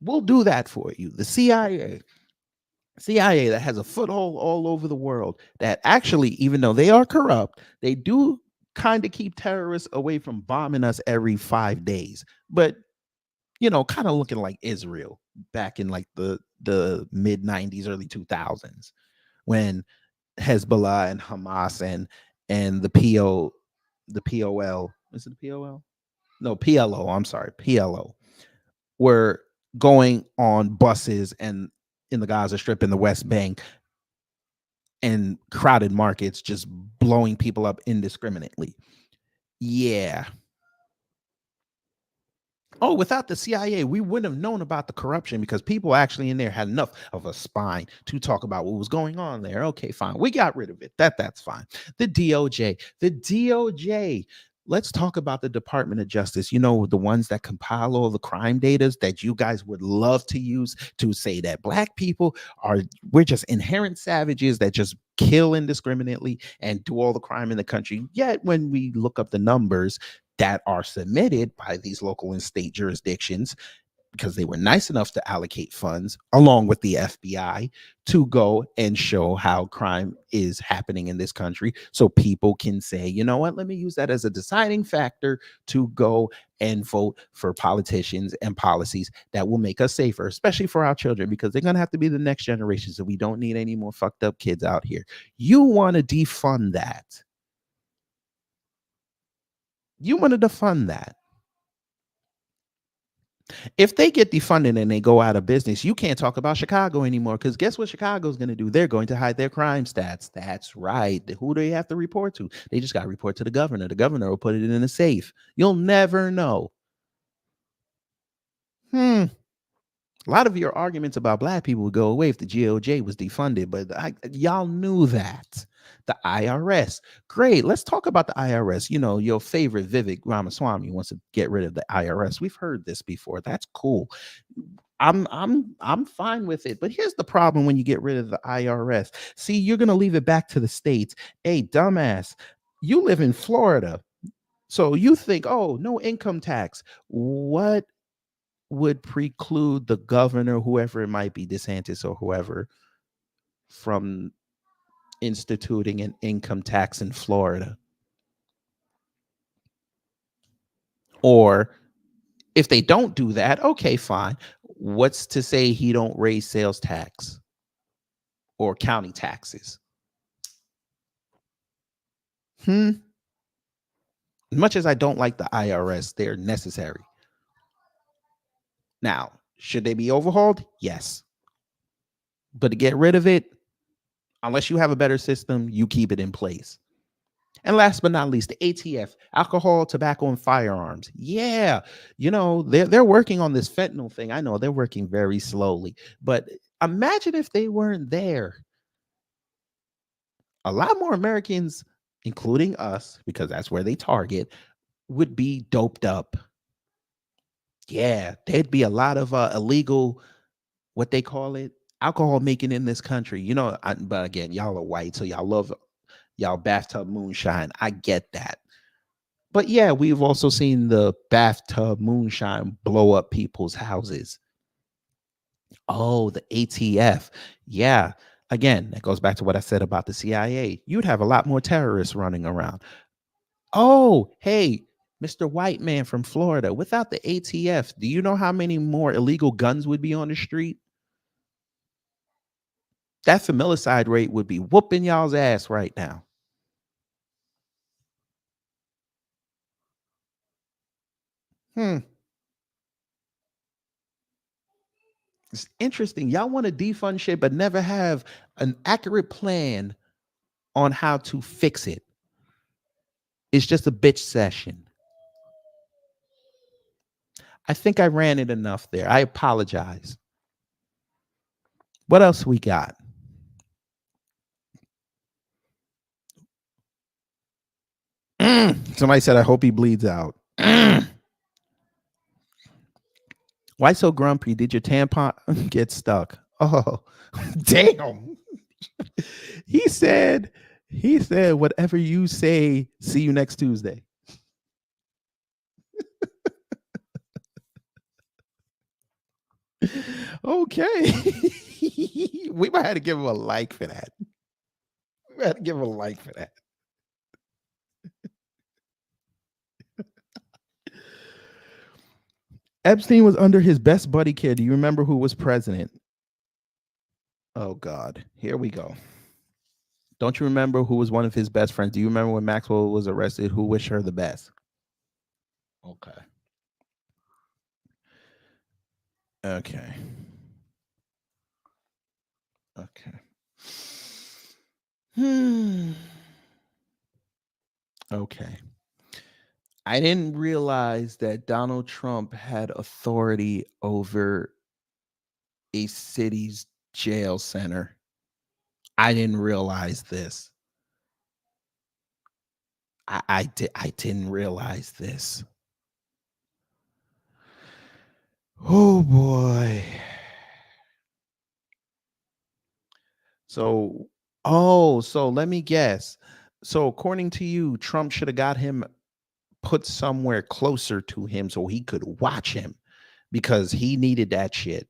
We'll do that for you. The CIA that has a foothold all over the world, that actually, even though they are corrupt, they do kind of keep terrorists away from bombing us every 5 days. But, kind of looking like Israel back in like the mid 90s, early 2000s, when Hezbollah and Hamas and the POL, is it the POL? No, PLO, I'm sorry, PLO, were going on buses and in the Gaza Strip in the West Bank and crowded markets, just blowing people up indiscriminately. Yeah. Oh, without the CIA, we wouldn't have known about the corruption, because people actually in there had enough of a spine to talk about what was going on there. Okay, fine. We got rid of it. That's fine. The DOJ. Let's talk about the Department of Justice. The ones that compile all the crime data that you guys would love to use to say that black people we're just inherent savages that just kill indiscriminately and do all the crime in the country. Yet when we look up the numbers that are submitted by these local and state jurisdictions, because they were nice enough to allocate funds along with the FBI to go and show how crime is happening in this country, so people can say, you know what, let me use that as a deciding factor to go and vote for politicians and policies that will make us safer, especially for our children, because they're going to have to be the next generation. So we don't need any more fucked up kids out here. You want to defund that. You want to defund that. If they get defunded and they go out of business, you can't talk about Chicago anymore, because guess what Chicago's going to do? They're going to hide their crime stats. That's right. Who do they have to report to? They just got to report to the governor. The governor will put it in a safe. You'll never know. A lot of your arguments about black people would go away if the DOJ was defunded, but y'all knew that. The IRS. Great. Let's talk about the IRS. Your favorite Vivek Ramaswamy wants to get rid of the IRS. We've heard this before. That's cool. I'm fine with it. But here's the problem when you get rid of the IRS. See, you're going to leave it back to the states. Hey, dumbass, you live in Florida. So you think, oh, no income tax. What would preclude the governor, whoever it might be, DeSantis or whoever, from instituting an income tax in Florida? Or if they don't do that, okay, fine. What's to say he don't raise sales tax or county taxes? As much as I don't like the IRS, they're necessary. Now, should they be overhauled? Yes. But to get rid of it, unless you have a better system, you keep it in place. And last but not least, the ATF, alcohol, tobacco, and firearms. Yeah, they're working on this fentanyl thing. I know they're working very slowly, but imagine if they weren't there. A lot more Americans, including us, because that's where they target, would be doped up. Yeah, there'd be a lot of illegal, what they call it, alcohol making in this country. But again, y'all are white, so y'all love y'all bathtub moonshine. I get that. But yeah, we've also seen the bathtub moonshine blow up people's houses. Oh, the ATF. Yeah. Again, that goes back to what I said about the CIA. You'd have a lot more terrorists running around. Oh, hey, Mr. White Man from Florida, without the ATF, do you know how many more illegal guns would be on the street? That familicide rate would be whooping y'all's ass right now. It's interesting. Y'all want to defund shit, but never have an accurate plan on how to fix it. It's just a bitch session. I think I ran it enough there. I apologize. What else we got? Somebody said, I hope he bleeds out. Why so grumpy? Did your tampon get stuck? Oh, damn. He said, whatever you say, see you next Tuesday. Okay. We might have to give him a like for that. Epstein was under his best buddy kid. Do you remember who was president? Oh, God. Here we go. Don't you remember who was one of his best friends? Do you remember when Maxwell was arrested? Who wished her the best? Okay. Okay. I didn't realize that Donald Trump had authority over a city's jail center. I didn't realize this. I didn't realize this. Oh boy. So let me guess. So according to you, Trump should have got him put somewhere closer to him so he could watch him because he needed that shit.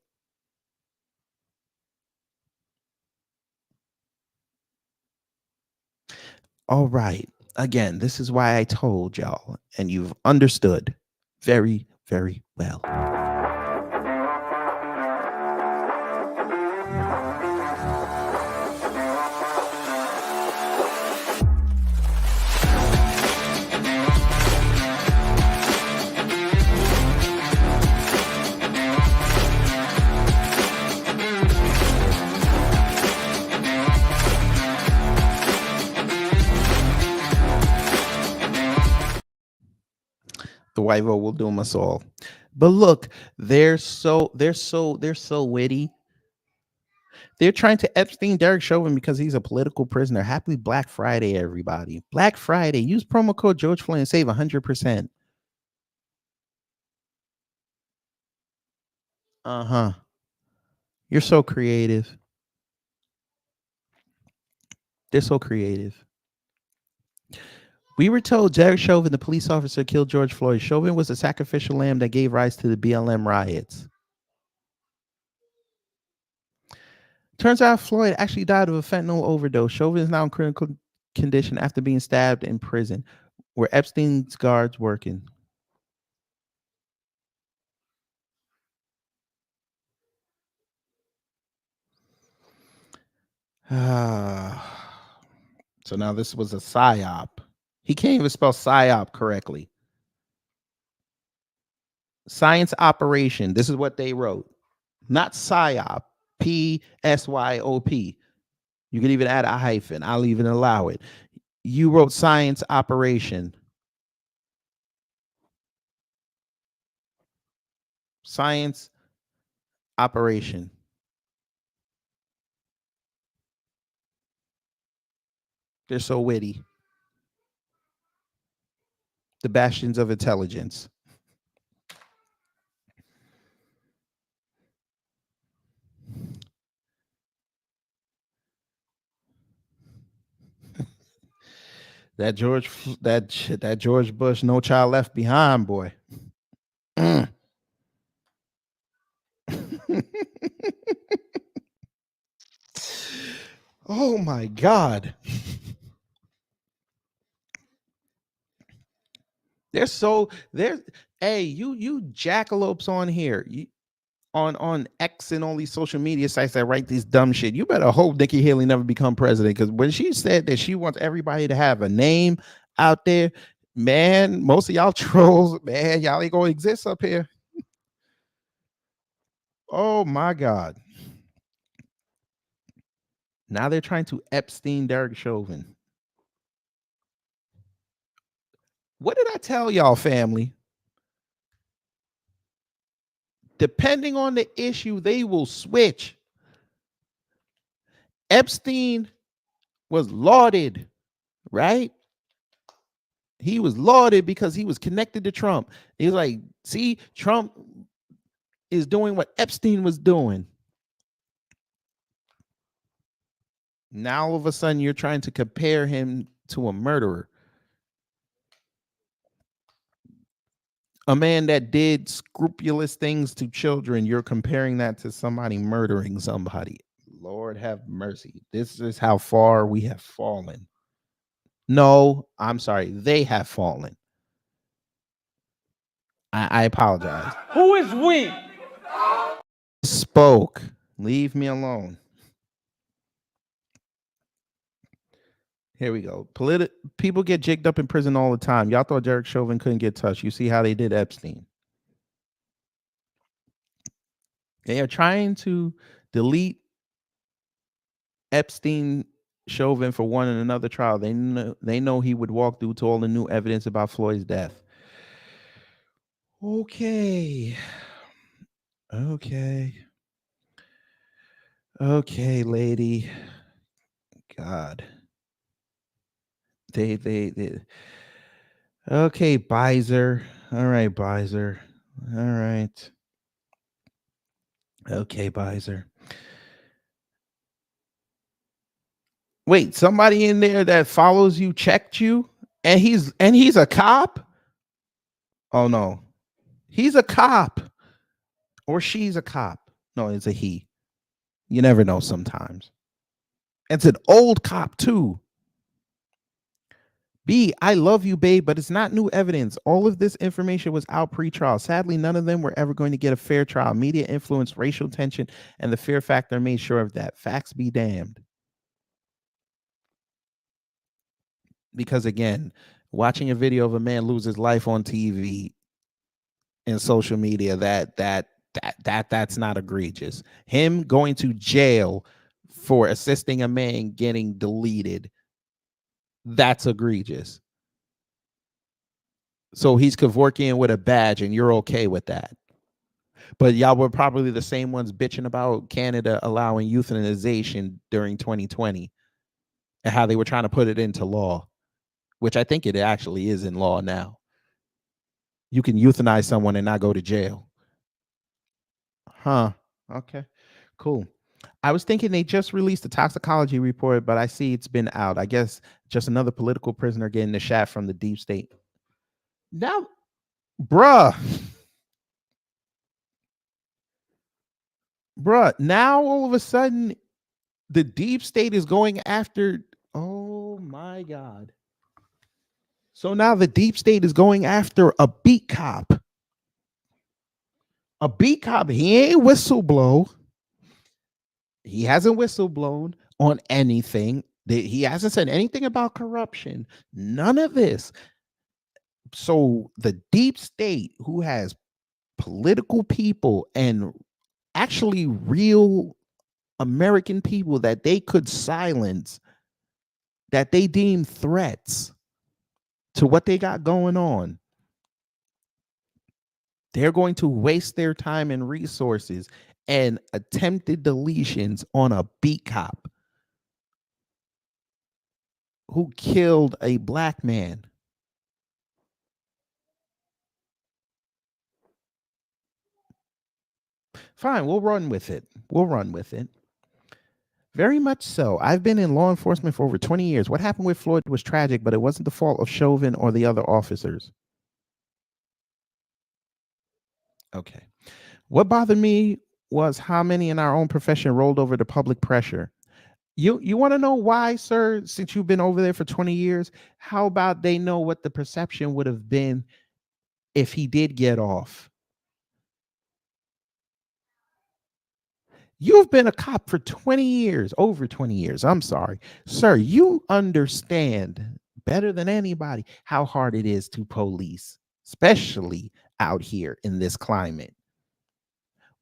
All right. Again, this is why I told y'all, and you've understood very, very well. The white vote will doom us all. But look, they're so witty. They're trying to Epstein Derek Chauvin because he's a political prisoner. Happy Black Friday, everybody. Black Friday. Use promo code George Floyd and save 100%. You're so creative. They're so creative. We were told Derek Chauvin, the police officer, killed George Floyd. Chauvin was the sacrificial lamb that gave rise to the BLM riots. Turns out Floyd actually died of a fentanyl overdose. Chauvin is now in critical condition after being stabbed in prison, where Epstein's guards working. So now this was a psyop. He can't even spell psyop correctly. Science operation. This is what they wrote. Not psyop. PSYOP. You can even add a hyphen. I'll even allow it. You wrote science operation. Science operation. They're so witty. The bastions of intelligence. That George Bush, no child left behind, boy. Oh my God. Hey, you jackalopes on here. On X and all these social media sites that write this dumb shit. You better hope Nikki Haley never become president, because when she said that she wants everybody to have a name out there, man, most of y'all trolls, man, y'all ain't gonna exist up here. Oh my God. Now they're trying to Epstein Derek Chauvin. What did I tell y'all, family? Depending on the issue, they will switch. Epstein was lauded, right? He was lauded because he was connected to Trump. He was like, see, Trump is doing what Epstein was doing. Now, all of a sudden, you're trying to compare him to a murderer. A man that did scrupulous things to children, you're comparing that to somebody murdering somebody. Lord have mercy. This is how far we have fallen. No, I'm sorry. They have fallen. I apologize. Who is we? Spoke. Leave me alone. Here we go. People get jigged up in prison all the time. Y'all thought Derek Chauvin couldn't get touched. You see how they did Epstein. They are trying to delete Epstein Chauvin for one and another trial. They know he would walk due to all the new evidence about Floyd's death. Okay, lady. God. They okay, Beiser. All right, Beiser. All right. Okay, Beiser. Wait, somebody in there that follows you checked you, and he's a cop? Oh no. He's a cop. Or she's a cop. No, it's a he. You never know sometimes. It's an old cop too. B, I love you, babe, but it's not new evidence. All of this information was out pre-trial. Sadly, none of them were ever going to get a fair trial. Media influence, racial tension, and the fear factor made sure of that. Facts be damned. Because again, watching a video of a man lose his life on TV and social media, that's not egregious. Him going to jail for assisting a man getting deleted, that's egregious. So he's Kevorkian with a badge and you're okay with that. But y'all were probably the same ones bitching about Canada allowing euthanization during 2020 and how they were trying to put it into law, which I think it actually is in law now. You can euthanize someone and not go to jail. Huh. Okay, cool. I was thinking they just released a toxicology report, but I see it's been out. I guess just another political prisoner getting the shaft from the deep state. Now, bruh, now all of a sudden, the deep state is going after, oh my God. So now the deep state is going after a beat cop. A beat cop, he ain't whistleblow. He hasn't whistleblown on anything. He hasn't said anything about corruption. None of this. So the deep state, who has political people and actually real American people that they could silence, that they deem threats to what they got going on, they're going to waste their time and resources and attempted deletions on a beat cop who killed a black man. Fine, we'll run with it. We'll run with it. Very much so. I've been in law enforcement for over 20 years. What happened with Floyd was tragic, but it wasn't the fault of Chauvin or the other officers. Okay. What bothered me was how many in our own profession rolled over to public pressure. You want to know why, sir? Since you've been over there for 20 years, how about they know what the perception would have been if he did get off? You've been a cop for 20 years, over 20 years. I'm sorry. Sir, you understand better than anybody how hard it is to police, especially out here in this climate.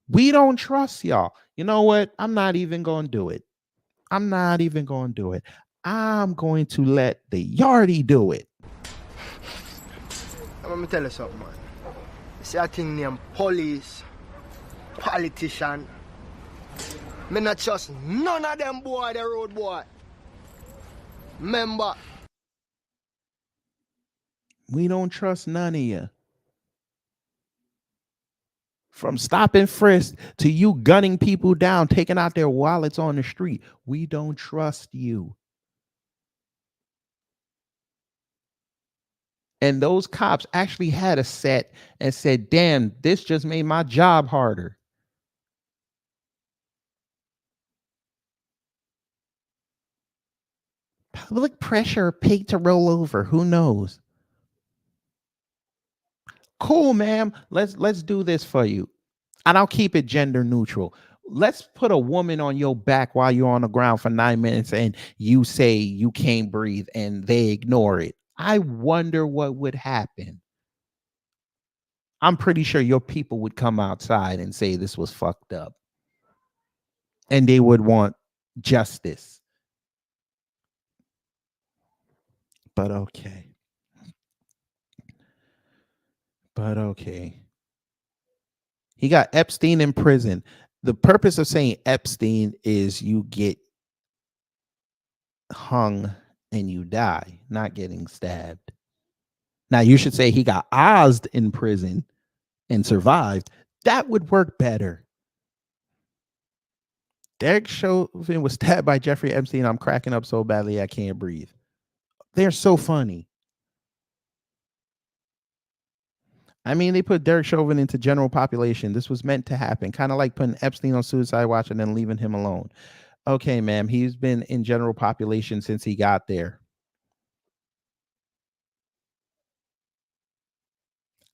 We don't trust y'all. You know what? I'm not even going to do it. I'm not even going to do it. I'm going to let the yardie do it. Let me tell you something, man. See a thing named police, politician. Me not trust none of them boy, the road boy. Remember. We don't trust none of you. From stop and frisk to you gunning people down, taking out their wallets on the street. We don't trust you. And those cops actually had a set and said, damn, this just made my job harder. Public pressure or pig to roll over. Who knows? Cool, ma'am. Let's do this for you. And I'll keep it gender neutral. Let's put a woman on your back while you're on the ground for 9 minutes and you say you can't breathe and they ignore it. I wonder what would happen. I'm pretty sure your people would come outside and say this was fucked up. And they would want justice. But okay. He got Epstein in prison. The purpose of saying Epstein is you get hung and you die, not getting stabbed. Now you should say he got Oz in prison and survived. That would work better. Derek Chauvin was stabbed by Jeffrey Epstein. I'm cracking up so badly I can't breathe. They're so funny. I mean, they put Derek Chauvin into general population. This was meant to happen. Kind of like putting Epstein on suicide watch and then leaving him alone. Okay, ma'am. He's been in general population since he got there.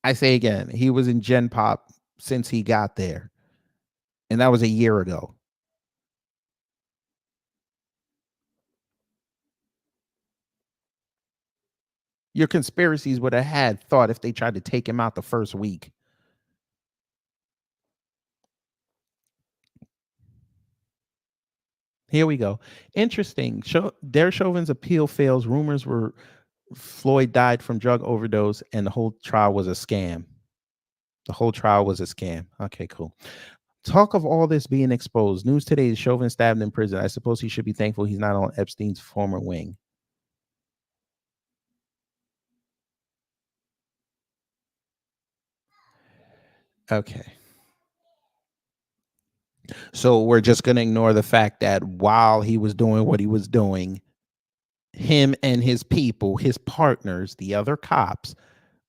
I say again, he was in Gen Pop since he got there. And that was a year ago. Your conspiracies would have had thought if they tried to take him out the first week. Here we go. Interesting. Derek Chauvin's appeal fails. Rumors were Floyd died from drug overdose and the whole trial was a scam. The whole trial was a scam. Okay, cool. Talk of all this being exposed. News today is Chauvin stabbed in prison. I suppose he should be thankful he's not on Epstein's former wing. Okay. So we're just going to ignore the fact that while he was doing what he was doing, him and his people, his partners, the other cops,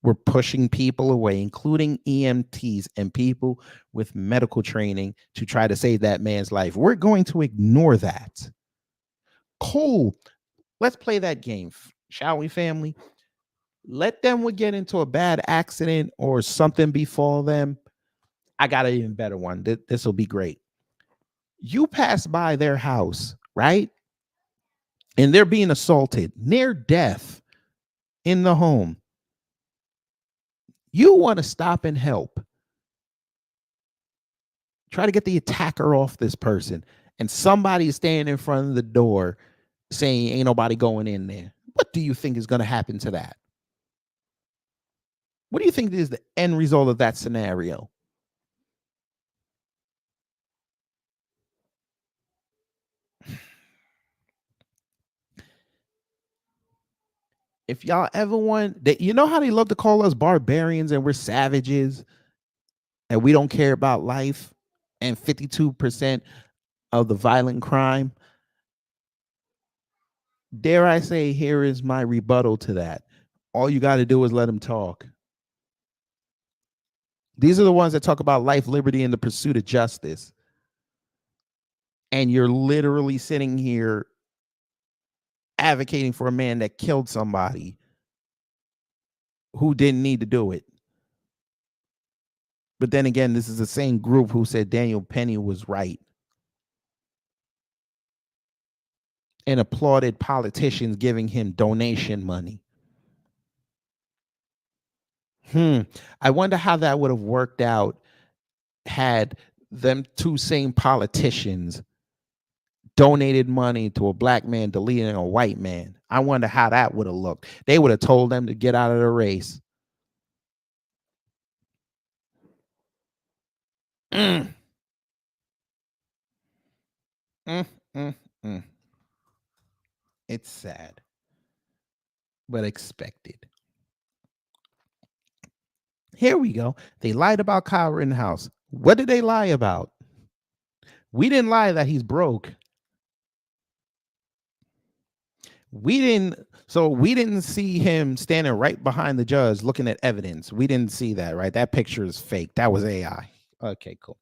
were pushing people away, including EMTs and people with medical training to try to save that man's life. We're going to ignore that. Cool. Let's play that game, shall we, family? Let them get into a bad accident or something befall them. I got an even better one. This will be great. You pass by their house, right? And they're being assaulted near death in the home. You want to stop and help. Try to get the attacker off this person. And somebody is standing in front of the door saying ain't nobody going in there. What do you think is going to happen to that? What do you think is the end result of that scenario? If y'all ever want, you know how they love to call us barbarians and we're savages and we don't care about life and 52% of the violent crime? Dare I say, here is my rebuttal to that. All you got to do is let them talk. These are the ones that talk about life, liberty, and the pursuit of justice. And you're literally sitting here advocating for a man that killed somebody who didn't need to do it. But then again, this is the same group who said Daniel Penny was right and applauded politicians giving him donation money. I wonder how that would have worked out had them two same politicians donated money to a black man deleting a white man. I wonder how that would have looked. They would have told them to get out of the race. It's sad, but expected. Here we go. They lied about Kyle Rittenhouse. What did they lie about? We didn't lie that he's broke. We didn't see him standing right behind the judge looking at evidence. We didn't see that, right? That picture is fake. That was AI. Okay, cool.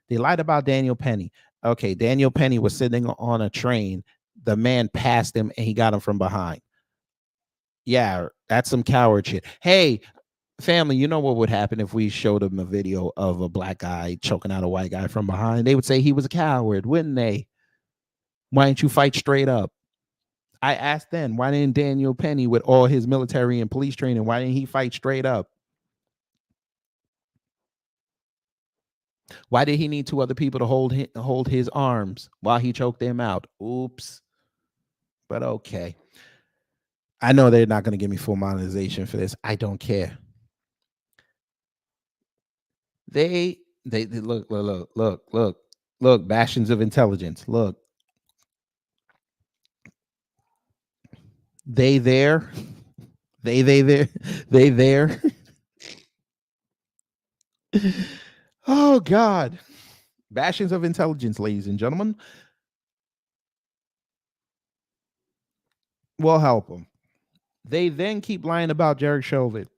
They lied about Daniel Penny. Okay, Daniel Penny was sitting on a train. The man passed him and he got him from behind. Yeah, that's some coward shit. Hey, family, you know what would happen if we showed them a video of a black guy choking out a white guy from behind? They would say he was a coward, wouldn't they? Why didn't you fight straight up? I asked then, why didn't Daniel Penny, with all his military and police training, why didn't he fight straight up? Why did he need two other people to hold his arms while he choked them out? Oops. But okay. I know they're not going to give me full monetization for this. I don't care. They look, bastions of intelligence. Look. They there. Oh God. Bastions of intelligence, ladies and gentlemen. We'll help them. They then keep lying about Derek Chauvin.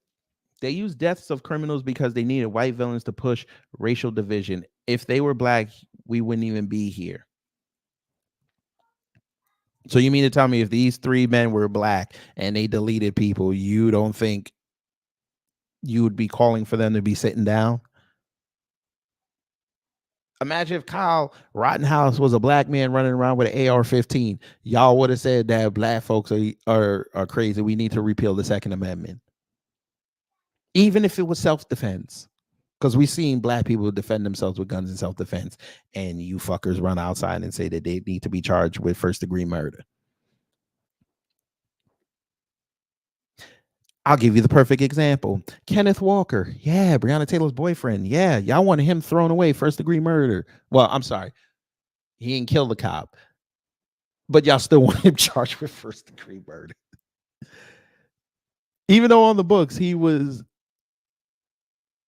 They use deaths of criminals because they needed white villains to push racial division. If they were black, we wouldn't even be here. So you mean to tell me if these three men were black and they deleted people, you don't think you would be calling for them to be sitting down? Imagine if Kyle Rittenhouse was a black man running around with an AR-15. Y'all would have said that black folks are crazy. We need to repeal the Second Amendment. Even if it was self-defense. Because we've seen black people defend themselves with guns in self-defense, and you fuckers run outside and say that they need to be charged with first-degree murder. I'll give you the perfect example. Kenneth Walker. Yeah, Breonna Taylor's boyfriend. Yeah, y'all wanted him thrown away, first-degree murder. Well, I'm sorry. He didn't kill the cop. But y'all still want him charged with first-degree murder. Even though on the books, he was...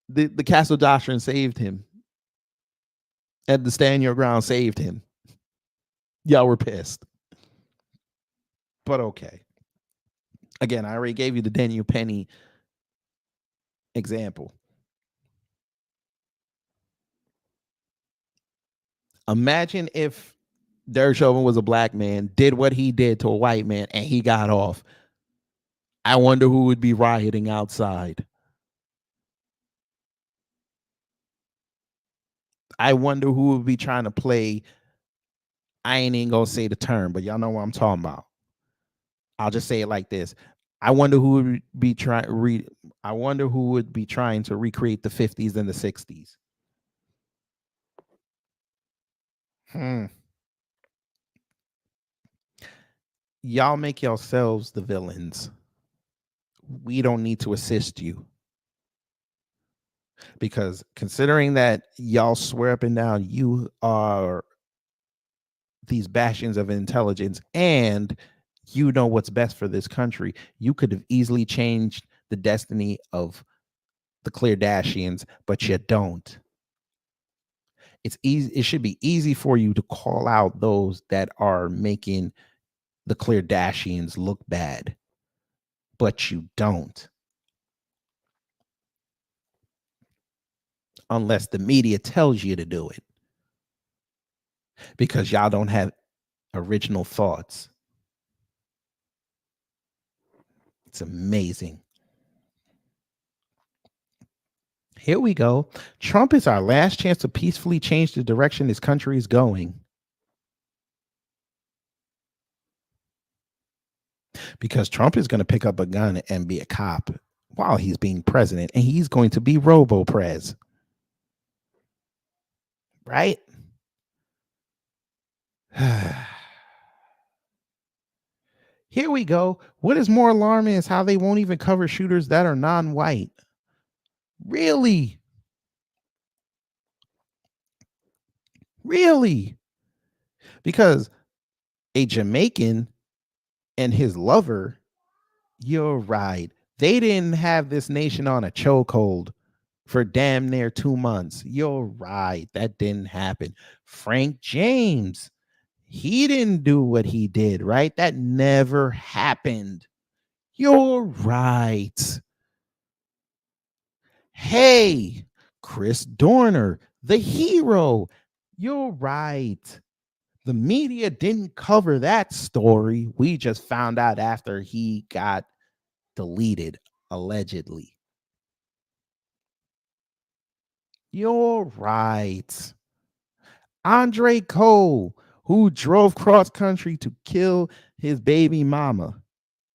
The Castle Doctrine saved him. And the Stand Your Ground saved him. Y'all were pissed. But okay. Again, I already gave you the Daniel Penny example. Imagine if Derek Chauvin was a black man, did what he did to a white man, and he got off. I wonder who would be rioting outside. I wonder who would be trying to play. I ain't even gonna say the term, but y'all know what I'm talking about. I'll just say it like this. I wonder who would be trying to recreate the 50s and the 60s. y'all make yourselves the villains. We don't need to assist you. Because considering that y'all swear up and down you are these bastions of intelligence and you know what's best for this country, you could have easily changed the destiny of the Kardashians, but you don't. It's easy. It should be easy for you to call out those that are making the Kardashians look bad, but you don't. Unless the media tells you to do it. Because y'all don't have original thoughts. It's amazing. Here we go. Trump is our last chance to peacefully change the direction this country is going. Because Trump is going to pick up a gun and be a cop while he's being president, and he's going to be robo-prez. Right? Here we go. What is more alarming is how they won't even cover shooters that are non-white. Really? Really? Because a Jamaican and his lover, you're right. They didn't have this nation on a chokehold for damn near 2 months. You're right. That didn't happen. Frank James, he didn't do what he did, right? That never happened. You're right. Hey, Chris Dorner, the hero. You're right. The media didn't cover that story. We just found out after he got deleted, allegedly. You're right. Andre Cole, who drove cross country to kill his baby mama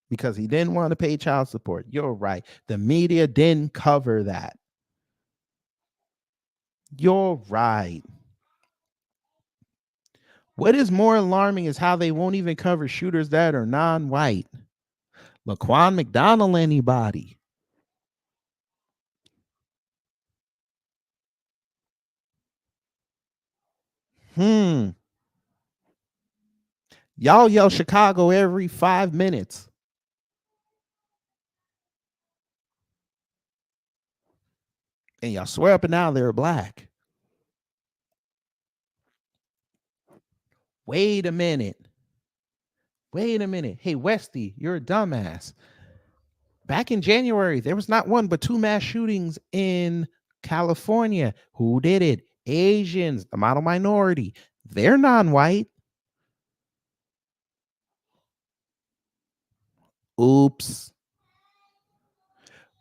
because he didn't want to pay child support. You're right. The media didn't cover that. You're right. What is more alarming is how they won't even cover shooters that are non-white. Laquan McDonald, anybody? Y'all yell Chicago every 5 minutes. And y'all swear up and down they're black. Wait a minute. Hey, Westy, you're a dumbass. Back in January, there was not one but 2 mass shootings in California. Who did it? Asians, the model minority. They're non-white. Oops.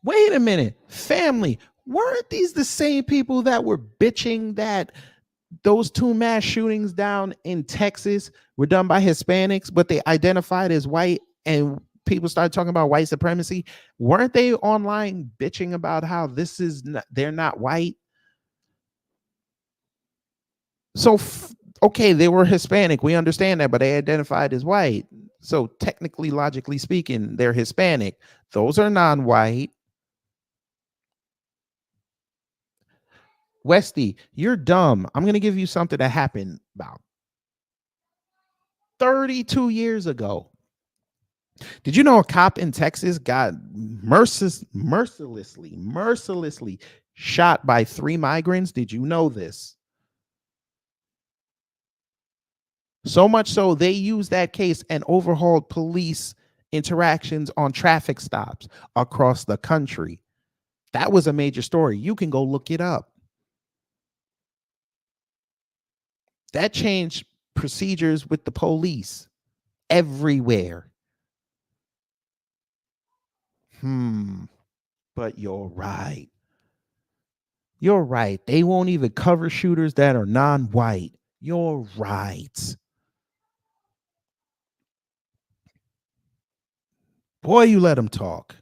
Wait a minute. Family, weren't these the same people that were bitching that those 2 mass shootings down in Texas were done by Hispanics, but they identified as white, and people started talking about white supremacy? Weren't they online bitching about how this is they're not white? So, okay, they were Hispanic. We understand that, but they identified as white. So technically, logically speaking, they're Hispanic. Those are non-white. Westy, you're dumb. I'm going to give you something that happened about 32 years ago. Did you know a cop in Texas got mercilessly shot by 3 migrants? Did you know this? So much so they used that case and overhauled police interactions on traffic stops across the country. That was a major story. You can go look it up. That changed procedures with the police everywhere. But you're right. You're right. They won't even cover shooters that are non-white. You're right. Boy, you let them talk.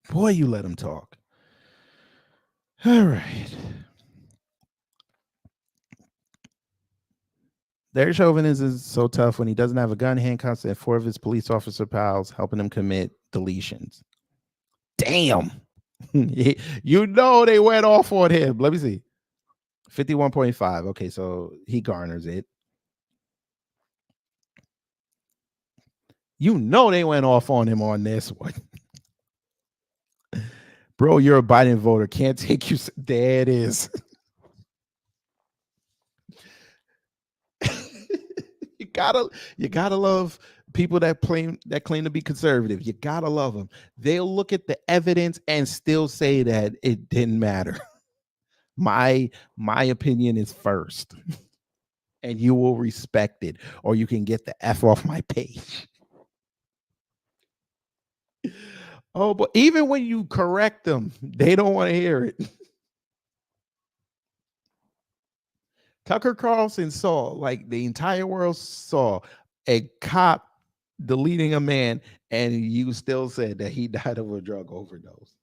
Boy, you let them talk. All right. Derek Chauvin is so tough when he doesn't have a gun, handcuffs, and 4 of his police officer pals helping him commit deletions. Damn. You know they went off on him. Let me see. 51.5. Okay, so he garners it. You know they went off on him on this one. Bro, you're a Biden voter. Can't take you. There it is. You gotta love people that claim to be conservative. You gotta love them. They'll look at the evidence and still say that it didn't matter. My opinion is first, and you will respect it, or you can get the F off my page. Oh, but even when you correct them, they don't want to hear it. Tucker Carlson saw, like the entire world saw, a cop deleting a man, and you still said that he died of a drug overdose.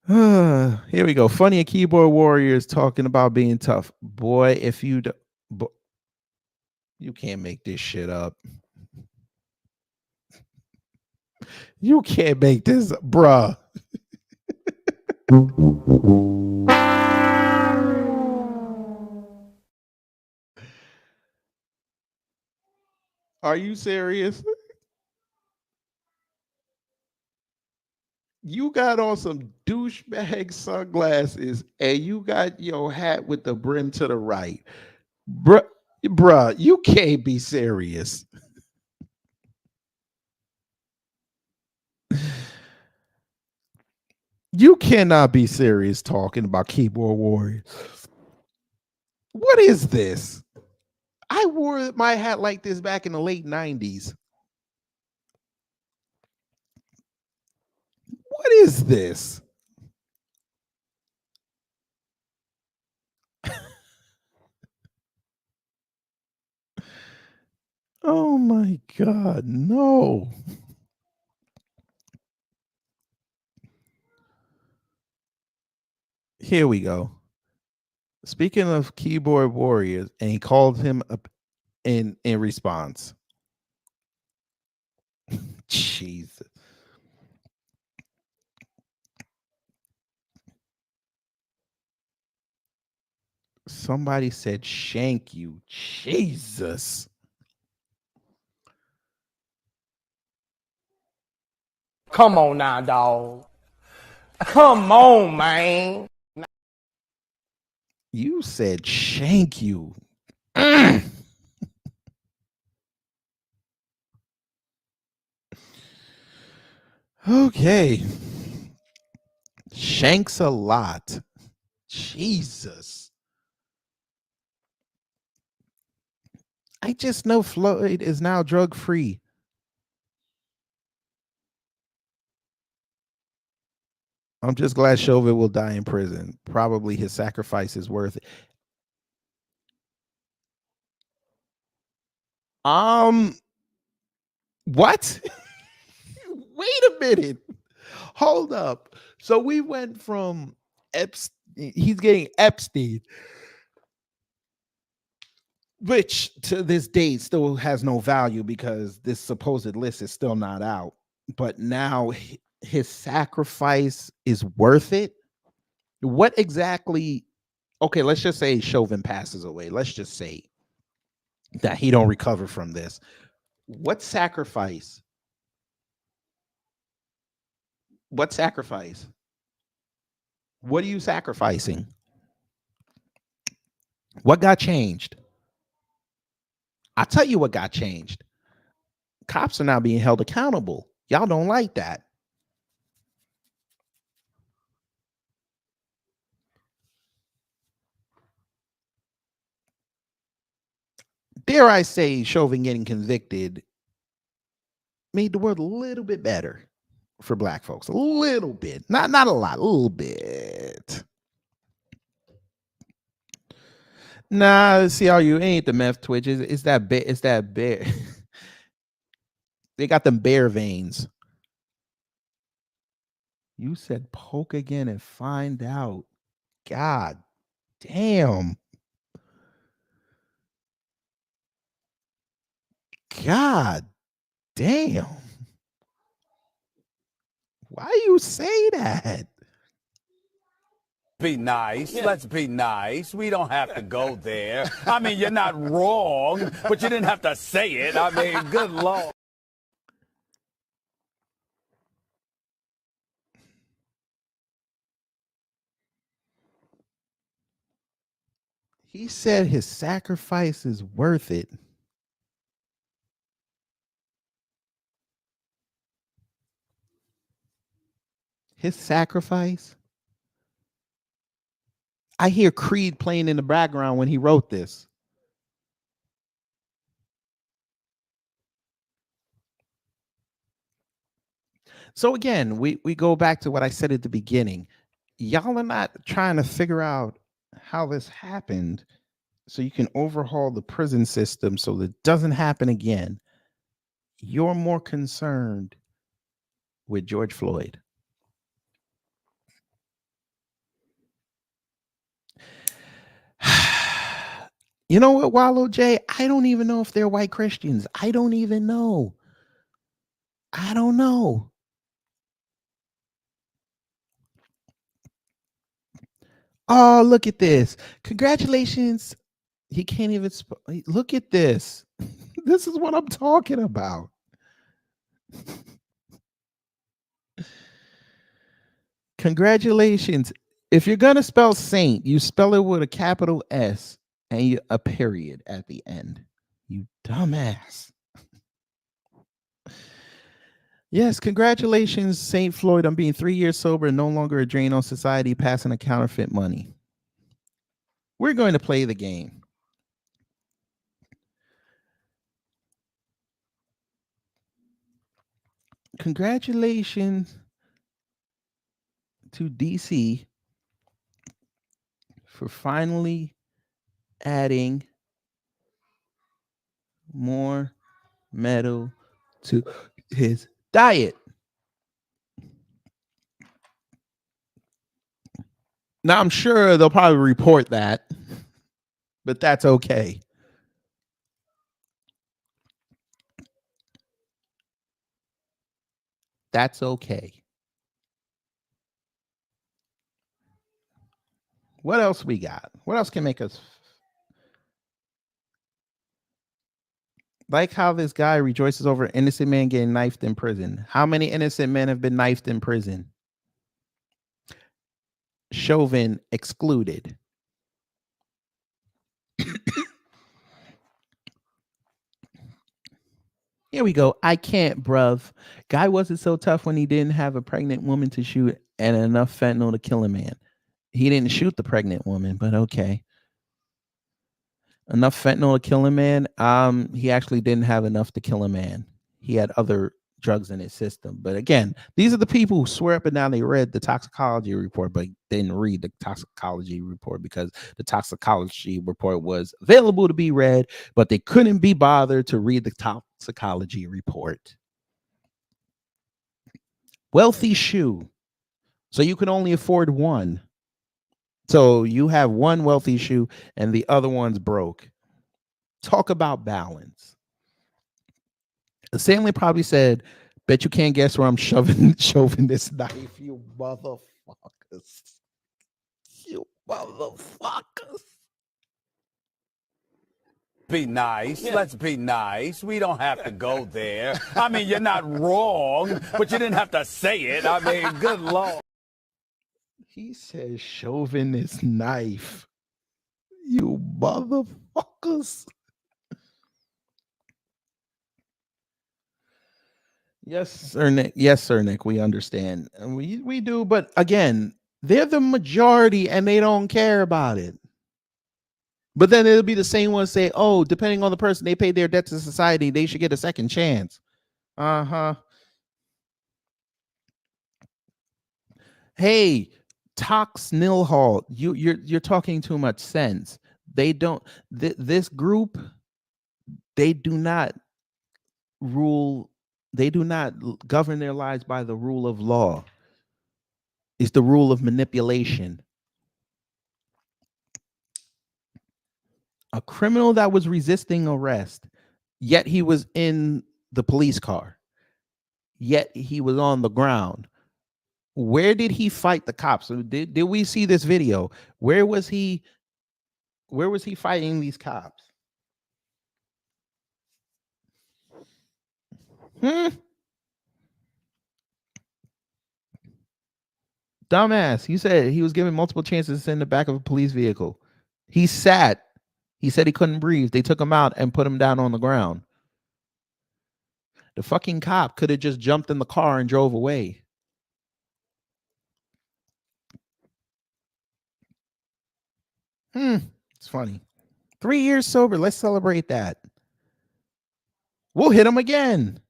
Here we go. Funny a keyboard warriors talking about being tough. Boy, if you you can't make this shit up. You can't make this, bruh. Are you serious? You got on some douchebag sunglasses and you got your hat with the brim to the right. Bruh, you can't be serious. You cannot be serious talking about keyboard warriors. What is this? I wore my hat like this back in the late 90s. What is this? Oh my God, no. Here we go. Speaking of keyboard warriors, and he called him up in response. Jesus. Somebody said shank you. Jesus. Come on now, dog. Come on, man. You said shank you. Okay. Shanks a lot. Jesus. I just know Floyd is now drug free. I'm just glad Chauvin will die in prison. Probably his sacrifice is worth it. What? Wait a minute. Hold up. So we went from Epstein, he's getting Epstein, which to this date still has no value because this supposed list is still not out. But now his sacrifice is worth it. What exactly? Okay, let's just say Chauvin passes away. Let's just say that he don't recover from this. What sacrifice? What sacrifice? What are you sacrificing? What got changed? I'll tell you what got changed. Cops are now being held accountable. Y'all don't like that. Dare I say Chauvin getting convicted made the world a little bit better for black folks. A little bit. Not a lot, a little bit. Nah, see how you ain't the meth twitches. It's that bear. They got them bear veins. You said poke again and find out. God damn. God damn. Why you say that? Be nice. Let's be nice. We don't have to go there. I mean, you're not wrong, but you didn't have to say it. I mean, good Lord. He said his sacrifice is worth it. His sacrifice? I hear Creed playing in the background when he wrote this. So again, we go back to what I said at the beginning. Y'all are not trying to figure out how this happened so you can overhaul the prison system so that it doesn't happen again. You're more concerned with George Floyd. You know what, Wallow J? I don't even know if they're white Christians. I don't even know. I don't know. Oh, look at this. Congratulations. He can't even look at this. This is what I'm talking about. Congratulations. If you're going to spell saint, you spell it with a capital S and a period at the end. You dumbass. Yes, congratulations, St. Floyd, on being 3 years sober and no longer a drain on society, passing a counterfeit money. We're going to play the game. Congratulations to DC for finally adding more metal to his diet. Now, I'm sure they'll probably report that, but that's okay. That's okay. What else we got? What else can make us like how this guy rejoices over an innocent man getting knifed in prison? How many innocent men have been knifed in prison? Chauvin excluded. Here we go. I can't, bruv. Guy wasn't so tough when he didn't have a pregnant woman to shoot and enough fentanyl to kill a man. He didn't shoot the pregnant woman, but okay. Enough fentanyl to kill a man. He actually didn't have enough to kill a man. He had other drugs in his system. But again, these are the people who swear up and down they read the toxicology report, but didn't read the toxicology report because the toxicology report was available to be read, but they couldn't be bothered to read the toxicology report. Wealthy shoe. So you can only afford one. So you have one wealthy shoe and the other one's broke. Talk about balance. Stanley probably said, bet you can't guess where I'm shoving this knife, you motherfuckers. You motherfuckers. Be nice. Let's be nice. We don't have to go there. I mean, you're not wrong, but you didn't have to say it. I mean, good Lord. He says Chauvin this knife. You motherfuckers. Yes, sir, Nick. Yes, sir, Nick. We understand. And we do, but again, they're the majority and they don't care about it. But then it'll be the same ones say, oh, depending on the person, they paid their debt to society, they should get a second chance. Uh-huh. Hey, Tox Nilhall, you're talking too much sense. They don't this group, they do not rule, they do not govern their lives by the rule of law. is the rule of manipulation. A criminal that was resisting arrest, yet he was in the police car, yet he was on the ground. Where did he fight the cops? So did we see this video? Where was he fighting these cops? Dumbass. You said he was given multiple chances to sit in the back of a police vehicle. He sat. He said he couldn't breathe. They took him out and put him down on the ground. The fucking cop could have just jumped in the car and drove away. It's funny. 3 years sober. Let's celebrate that. We'll hit him again.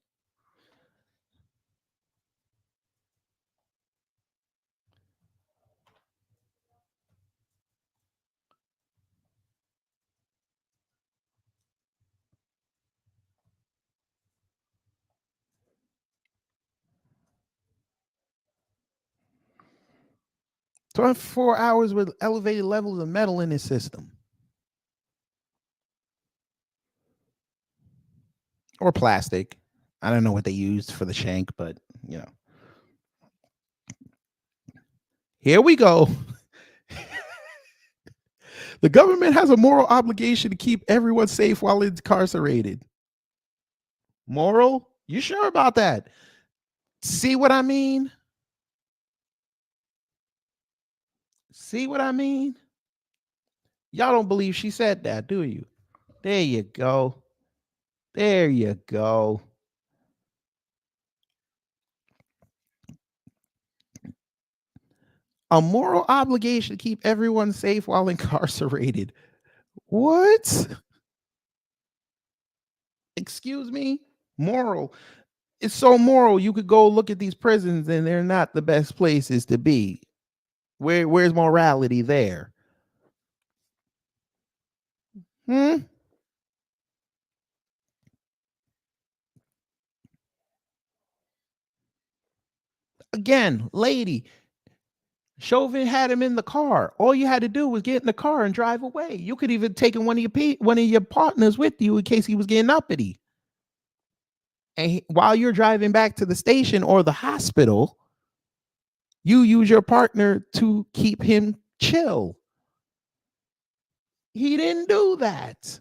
"24 hours with elevated levels of metal in his system." Or plastic. I don't know what they used for the shank, but you know. Here we go. The government has a moral obligation to keep everyone safe while incarcerated. Moral? You sure about that? See what I mean? See what I mean? Y'all don't believe she said that, do you? There you go. There you go. A moral obligation to keep everyone safe while incarcerated. What? Excuse me? Moral. It's so moral. You could go look at these prisons and they're not the best places to be. Where's morality there? Again, lady, Chauvin had him in the car. All you had to do was get in the car and drive away. You could even take one of your partners with you in case he was getting uppity. And while you're driving back to the station or the hospital, you use your partner to keep him chill. He didn't do that.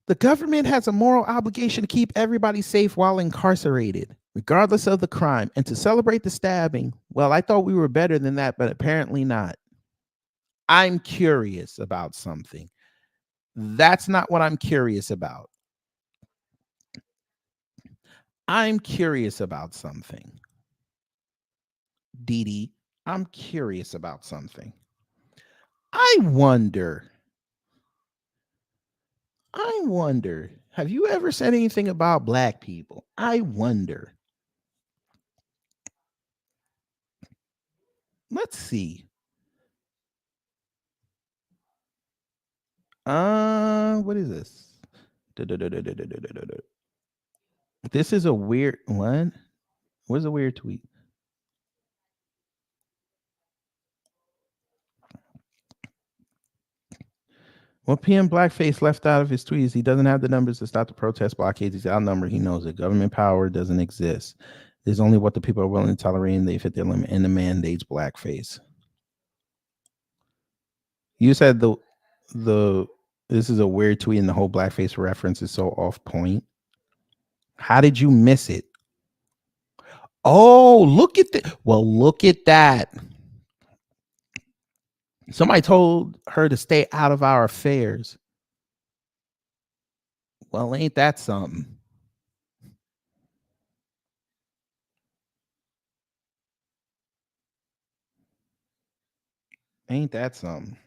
The government has a moral obligation to keep everybody safe while incarcerated, regardless of the crime, and to celebrate the stabbing. Well, I thought we were better than that, but apparently not. I'm curious about something. That's not what I'm curious about. I'm curious about something. Dee Dee, I'm curious about something. I wonder, have you ever said anything about black people? I wonder. Let's see. What is this? This is a weird one. What's a weird tweet? What PM Blackface left out of his tweets, he doesn't have the numbers to stop the protest blockades. He's outnumbered. He knows it. Government power doesn't exist. There's only what the people are willing to tolerate, and they fit their limit, and the mandates blackface. You said this is a weird tweet, and the whole blackface reference is so off point. How did you miss it? Oh, look at that. Well, look at that. Somebody told her to stay out of our affairs. Well, ain't that something? Ain't that something?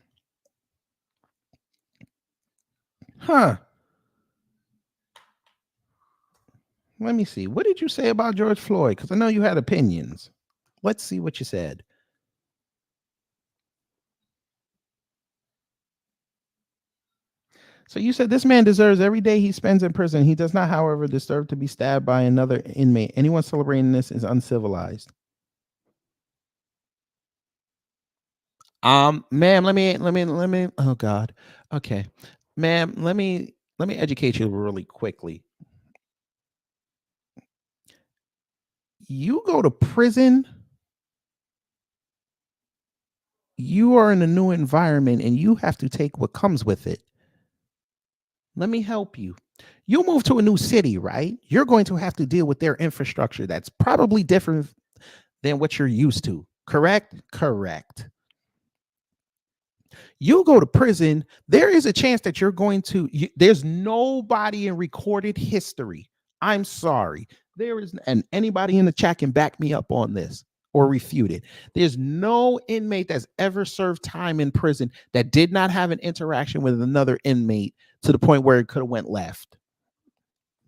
Huh. Let me see. What did you say about George Floyd? Because I know you had opinions. Let's see what you said. So you said this man deserves every day he spends in prison. He does not, however, deserve to be stabbed by another inmate. Anyone celebrating this is uncivilized. Ma'am, let me. Oh God. Okay, ma'am, let me educate you really quickly. You go to prison. You are in a new environment, and you have to take what comes with it. Let me help you. You move to a new city, right? You're going to have to deal with their infrastructure that's probably different than what you're used to. Correct? Correct. You go to prison, there is a chance that you're going to, there's nobody in recorded history. I'm sorry. There is, and anybody in the chat can back me up on this or refute it. There's no inmate that's ever served time in prison that did not have an interaction with another inmate to the point where it could have went left.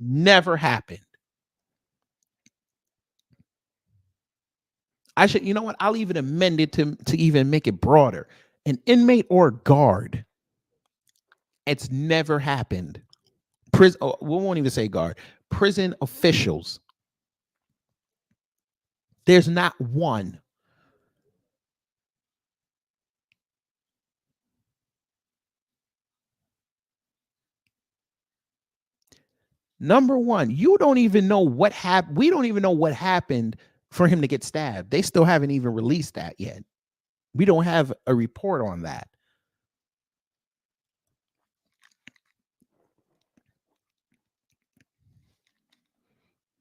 Never happened. I should, you know what? I'll even amend it to even make it broader. An inmate or guard. It's never happened. Prison, oh, we won't even say guard. Prison officials. There's not one. Number one, you don't even know what happened. We don't even know what happened for him to get stabbed. They still haven't even released that yet. We don't have a report on that.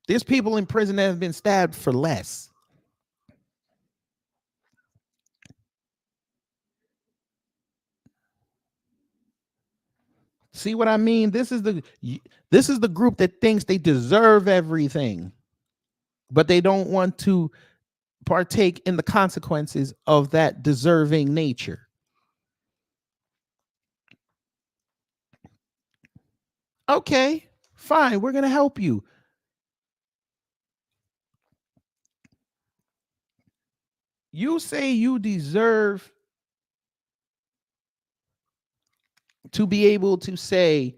There's people in prison that have been stabbed for less. See what I mean? This is the group that thinks they deserve everything, but they don't want to partake in the consequences of that deserving nature. Okay, fine. We're going to help you. You say you deserve to be able to say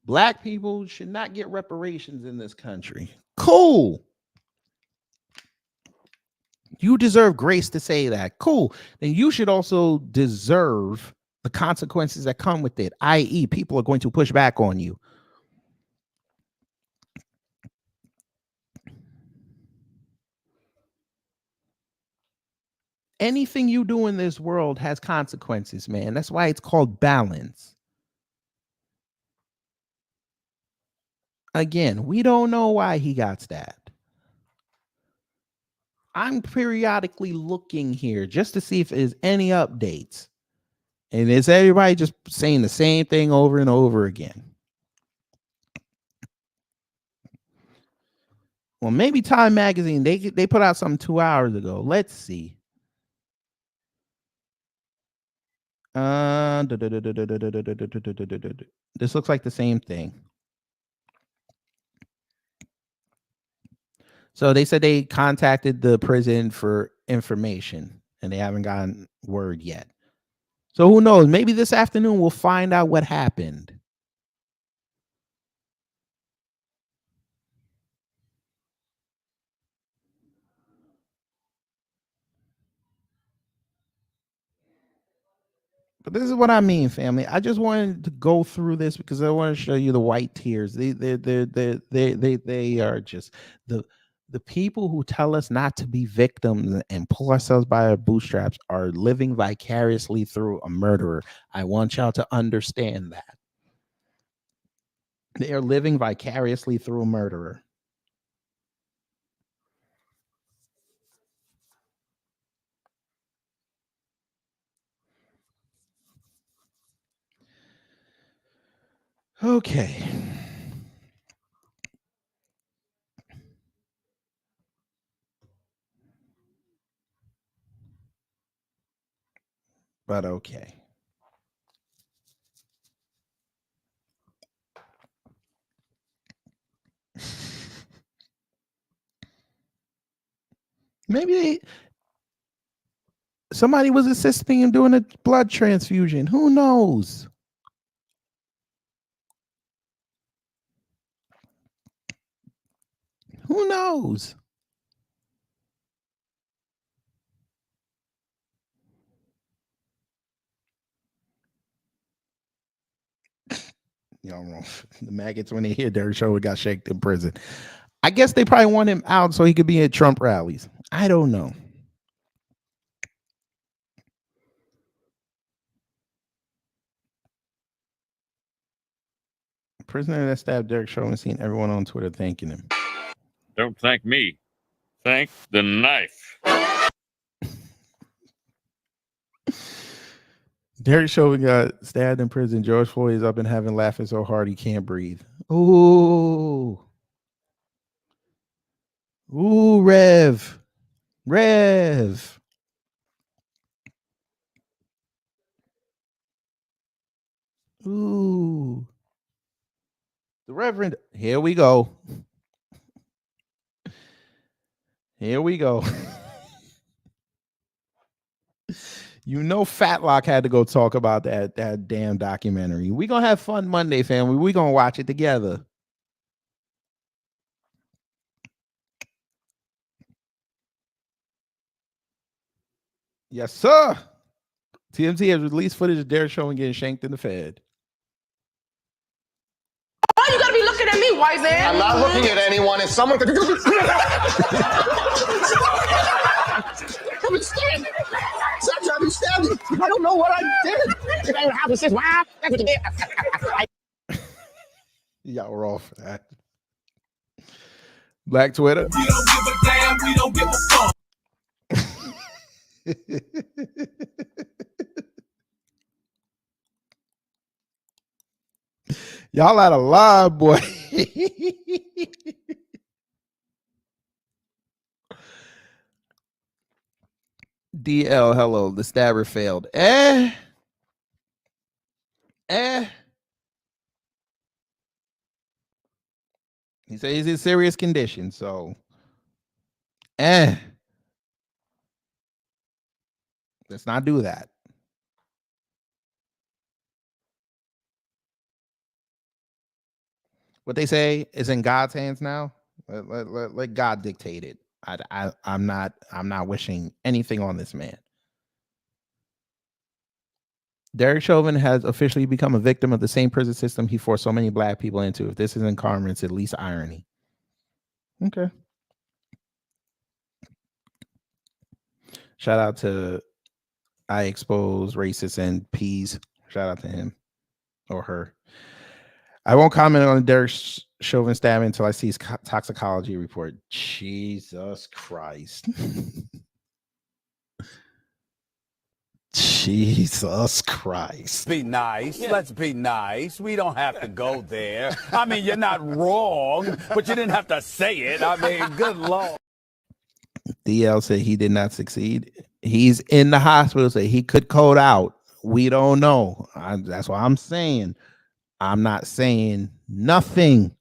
black people should not get reparations in this country. Cool. You deserve grace to say that. Cool. Then you should also deserve the consequences that come with it, i.e., people are going to push back on you. Anything you do in this world has consequences, man. That's why it's called balance. Again, we don't know why he got stabbed. I'm periodically looking here just to see if there's any updates. And is everybody just saying the same thing over and over again? Well, maybe Time Magazine, they put out something 2 hours ago. Let's see. This looks like the same thing. So they said they contacted the prison for information and they haven't gotten word yet. So who knows? Maybe this afternoon we'll find out what happened. But this is what I mean, family. I just wanted to go through this because I want to show you the white tears. They are just the people who tell us not to be victims and pull ourselves by our bootstraps are living vicariously through a murderer. I want y'all to understand that. They are living vicariously through a murderer. Okay. But okay. Maybe somebody was assisting him doing a blood transfusion. Who knows? Who knows? Y'all wrong. The maggots, when they hear Derek Chauvin got shanked in prison, I guess they probably want him out so he could be at Trump rallies. I don't know. Prisoner that stabbed Derek Chauvin seen everyone on Twitter thanking him. Don't thank me. Thank the knife. Derek Chauvin got stabbed in prison. George Floyd is up in heaven laughing so hard he can't breathe. Ooh. Ooh, Rev. Rev. Ooh. The Reverend. Here we go. Here we go. You know Fatlock had to go talk about that damn documentary. We're going to have fun Monday, family. We're going to watch it together. Yes, sir. TMZ has released footage of Derek Chauvin getting shanked in the Fed. Why you gotta be looking at me, white man? I'm not looking at anyone. If someone could. I've been stabbing. I don't know what I did. If I have to say, wow, that's what you did. Y'all were all for that. Black Twitter. We don't give a damn. We don't give a fuck. Y'all out of line, boy. DL, hello. The stabber failed. He said he's in serious condition, so let's not do that. What they say is in God's hands now. Let God dictate it. I'm not wishing anything on this man. Derek Chauvin has officially become a victim of the same prison system he forced so many black people into. If this isn't karma, it's at least irony. Okay. Shout out to I Expose Racists and Peas. Shout out to him or her. I won't comment on Derek Chauvin stabbing until I see his toxicology report. Jesus Christ. Jesus Christ. Be nice. Let's be nice. We don't have to go there. I mean, you're not wrong, but you didn't have to say it. I mean, good Lord. DL said he did not succeed. He's in the hospital, so he could code out. We don't know. That's what I'm saying. I'm not saying nothing.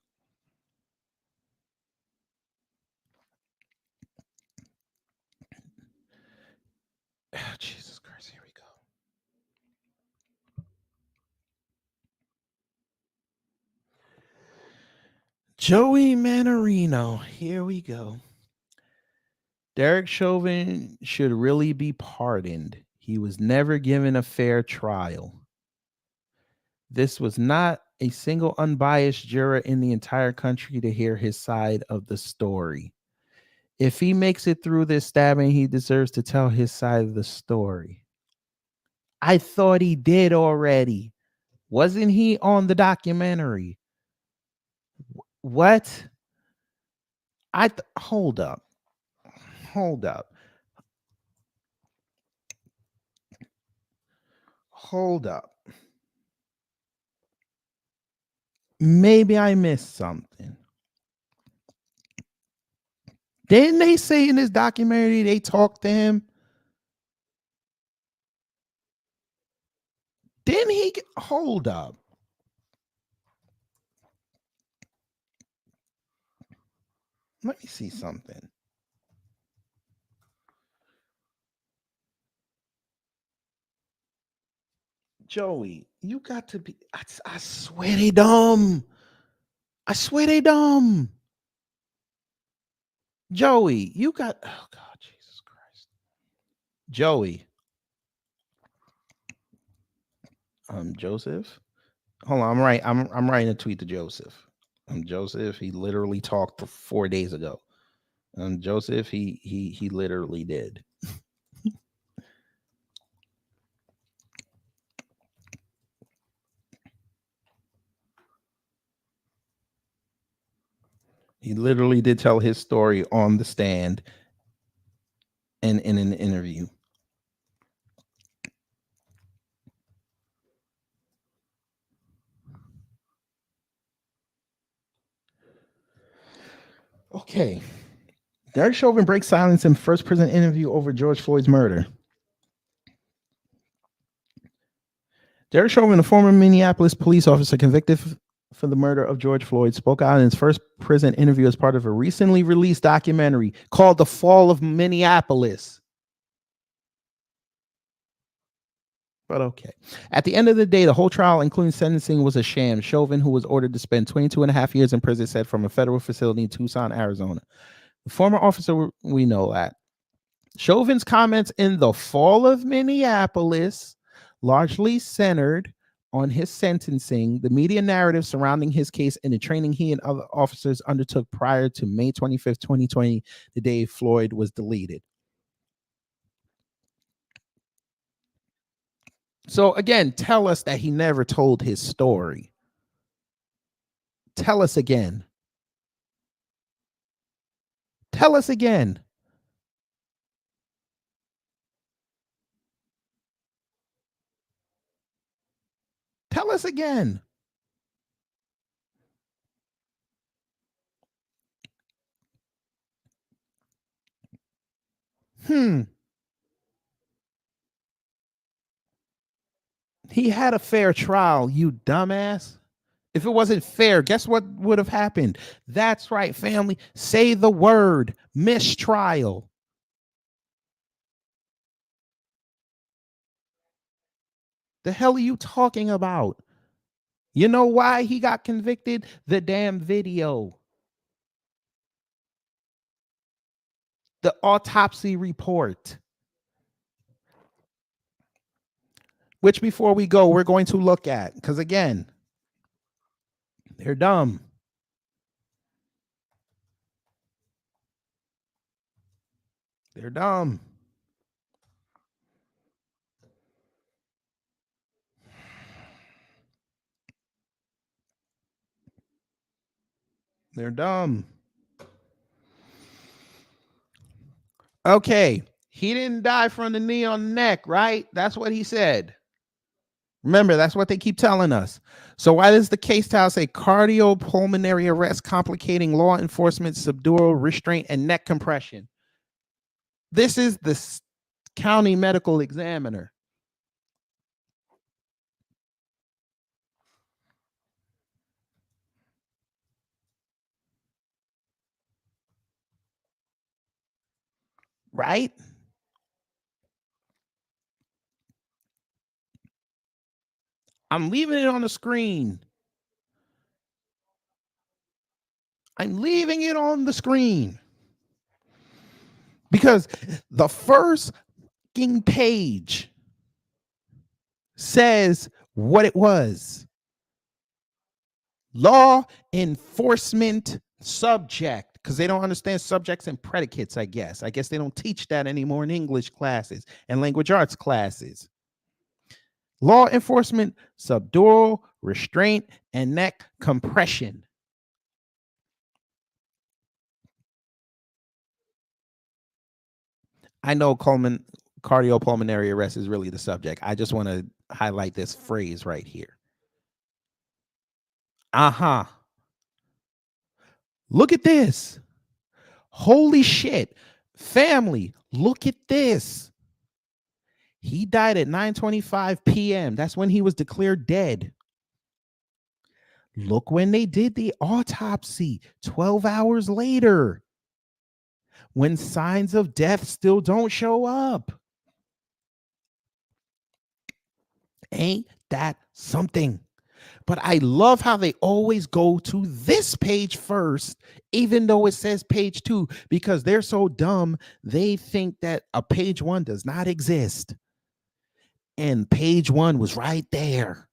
Jesus Christ, here we go. Joey Manorino, here we go. Derek Chauvin should really be pardoned. He was never given a fair trial. This was not a single unbiased juror in the entire country to hear his side of the story. If he makes it through this stabbing, he deserves to tell his side of the story. I thought he did already. Wasn't he on the documentary? What? Hold up. Hold up. Hold up. Maybe I missed something. Didn't they say in this documentary they talked to him? Didn't he hold up? Let me see something. Joey, you got to be. I swear they dumb. I swear they dumb. Joey, you got, oh God, Jesus Christ. Joey. Joseph. Hold on, I'm writing a tweet to Joseph. Joseph, he literally talked 4 days ago. Joseph, he literally did. He literally did tell his story on the stand and in an interview. Okay. Derek Chauvin breaks silence in first prison interview over George Floyd's murder. Derek Chauvin, a former Minneapolis police officer convicted for the murder of George Floyd, spoke out in his first prison interview as part of a recently released documentary called The Fall of Minneapolis. But okay. At the end of the day, the whole trial, including sentencing, was a sham. Chauvin, who was ordered to spend 22 and a half years in prison, said from a federal facility in Tucson, Arizona. The former officer, we know that. Chauvin's comments in The Fall of Minneapolis largely centered on his sentencing, the media narrative surrounding his case, and the training he and other officers undertook prior to May 25th, 2020, the day Floyd was deleted. So again, tell us that he never told his story. Tell us again. Tell us again. Tell us again. He had a fair trial, you dumbass. If it wasn't fair, guess what would have happened? That's right, family. Say the word mistrial. The hell are you talking about? You know why he got convicted? The damn video. The autopsy report. Which, before we go, we're going to look at, because again, they're dumb. They're dumb. They're dumb. Okay, he didn't die from the knee on the neck, right? That's what he said. Remember, that's what they keep telling us. So why does the case title say cardiopulmonary arrest complicating law enforcement, subdural, restraint, and neck compression? This is the county medical examiner. Right? I'm leaving it on the screen. I'm leaving it on the screen. Because the first page says what it was. Law enforcement subject. Because they don't understand subjects and predicates, I guess. I guess they don't teach that anymore in English classes and language arts classes. Law enforcement, subdural, restraint, and neck compression. I know cardiopulmonary arrest is really the subject. I just want to highlight this phrase right here. Look at this. Holy shit. Family, look at this. He died at 9:25 p.m. That's when he was declared dead. Look when they did the autopsy, 12 hours later, when signs of death still don't show up. Ain't that something? But I love how they always go to this page first, even though it says page 2, because they're so dumb. They think that a page 1 does not exist. And page 1 was right there.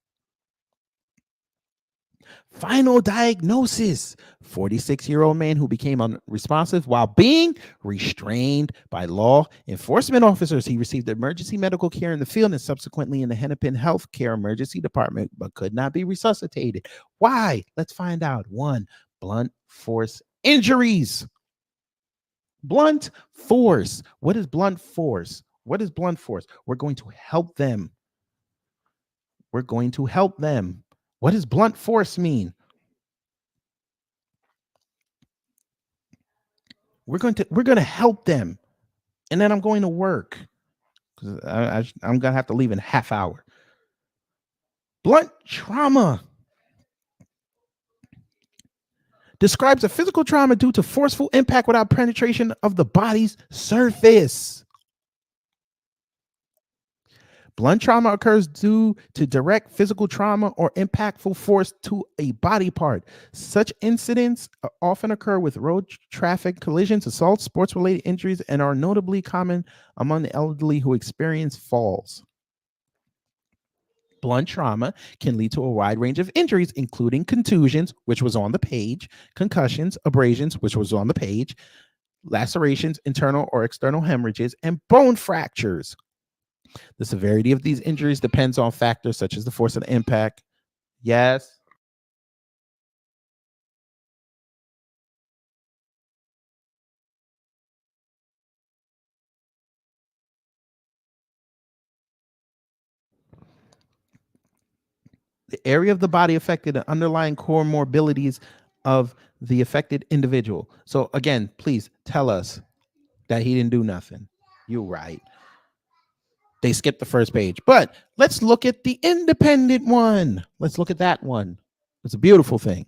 Final diagnosis: 46-year-old man who became unresponsive while being restrained by law enforcement officers. He received emergency medical care in the field and subsequently in the Hennepin Health Care Emergency Department, but could not be resuscitated. Why? Let's find out. 1, blunt force injuries. Blunt force. What is blunt force? What is blunt force? We're going to help them. We're going to help them. What does blunt force mean? We're going to help them, and then I'm going to work because I'm going to have to leave in a half hour. Blunt trauma describes a physical trauma due to forceful impact without penetration of the body's surface. Blunt trauma occurs due to direct physical trauma or impactful force to a body part. Such incidents often occur with road traffic collisions, assaults, sports-related injuries, and are notably common among the elderly who experience falls. Blunt trauma can lead to a wide range of injuries, including contusions, which was on the page, concussions, abrasions, which was on the page, lacerations, internal or external hemorrhages, and bone fractures. The severity of these injuries depends on factors such as the force of the impact. Yes. The area of the body affected and underlying comorbidities of the affected individual. So again, please tell us that he didn't do nothing. You're right. They skipped the first page, but let's look at the independent one. Let's look at that one. It's a beautiful thing.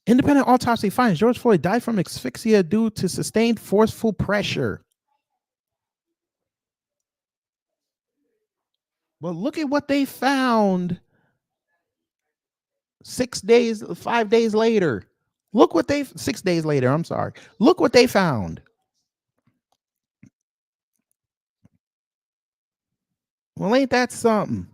Independent autopsy finds George Floyd died from asphyxia due to sustained forceful pressure. Well, look at what they found 5 days later. Look what 6 days later. I'm sorry. Look what they found. Well, ain't that something?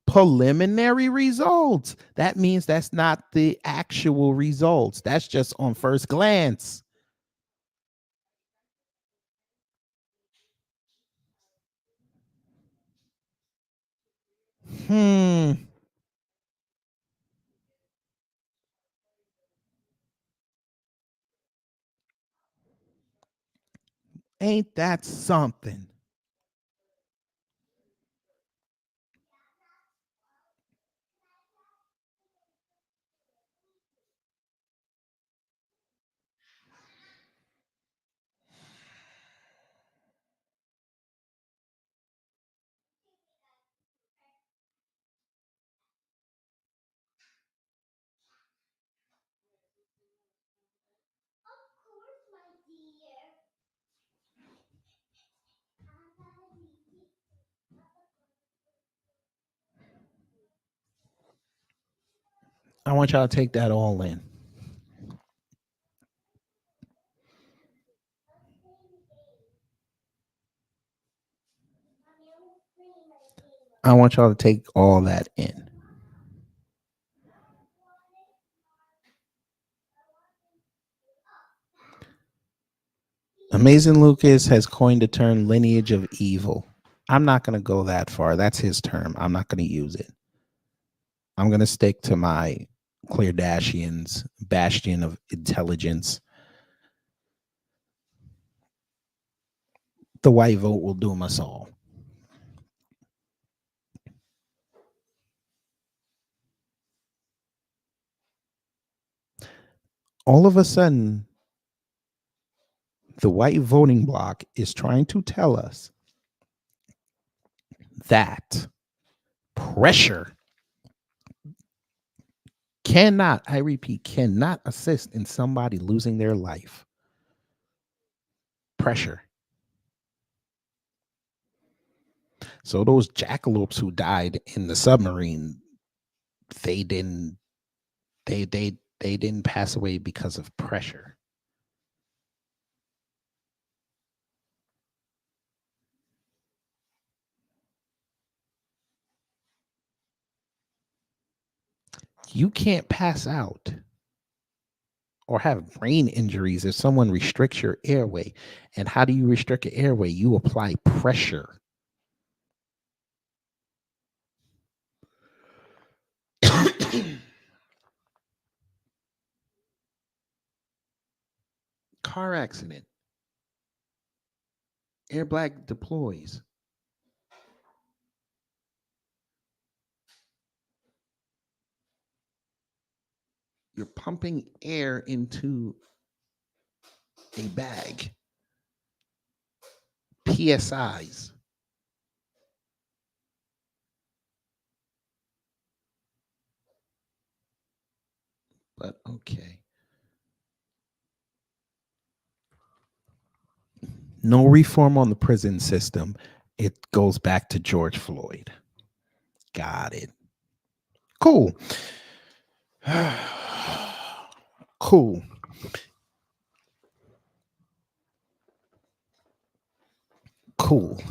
Preliminary results. That means that's not the actual results. That's just on first glance. Ain't that something? I want y'all to take that all in. I want y'all to take all that in. Amazing Lucas has coined the term lineage of evil. I'm not going to go that far. That's his term. I'm not going to use it. I'm going to stick to my Kardashians, bastion of intelligence. The white vote will doom us all. All of a sudden, the white voting bloc is trying to tell us that pressure cannot, I repeat, cannot assist in somebody losing their life. Pressure. So those jackalopes who died in the submarine, they didn't pass away because of pressure. You can't pass out or have brain injuries if someone restricts your airway. And how do you restrict your airway? You apply pressure. Car accident. Airbag deploys. You're pumping air into a bag. PSIs. But okay. No reform on the prison system. It goes back to George Floyd. Got it. Cool. Cool. Cool.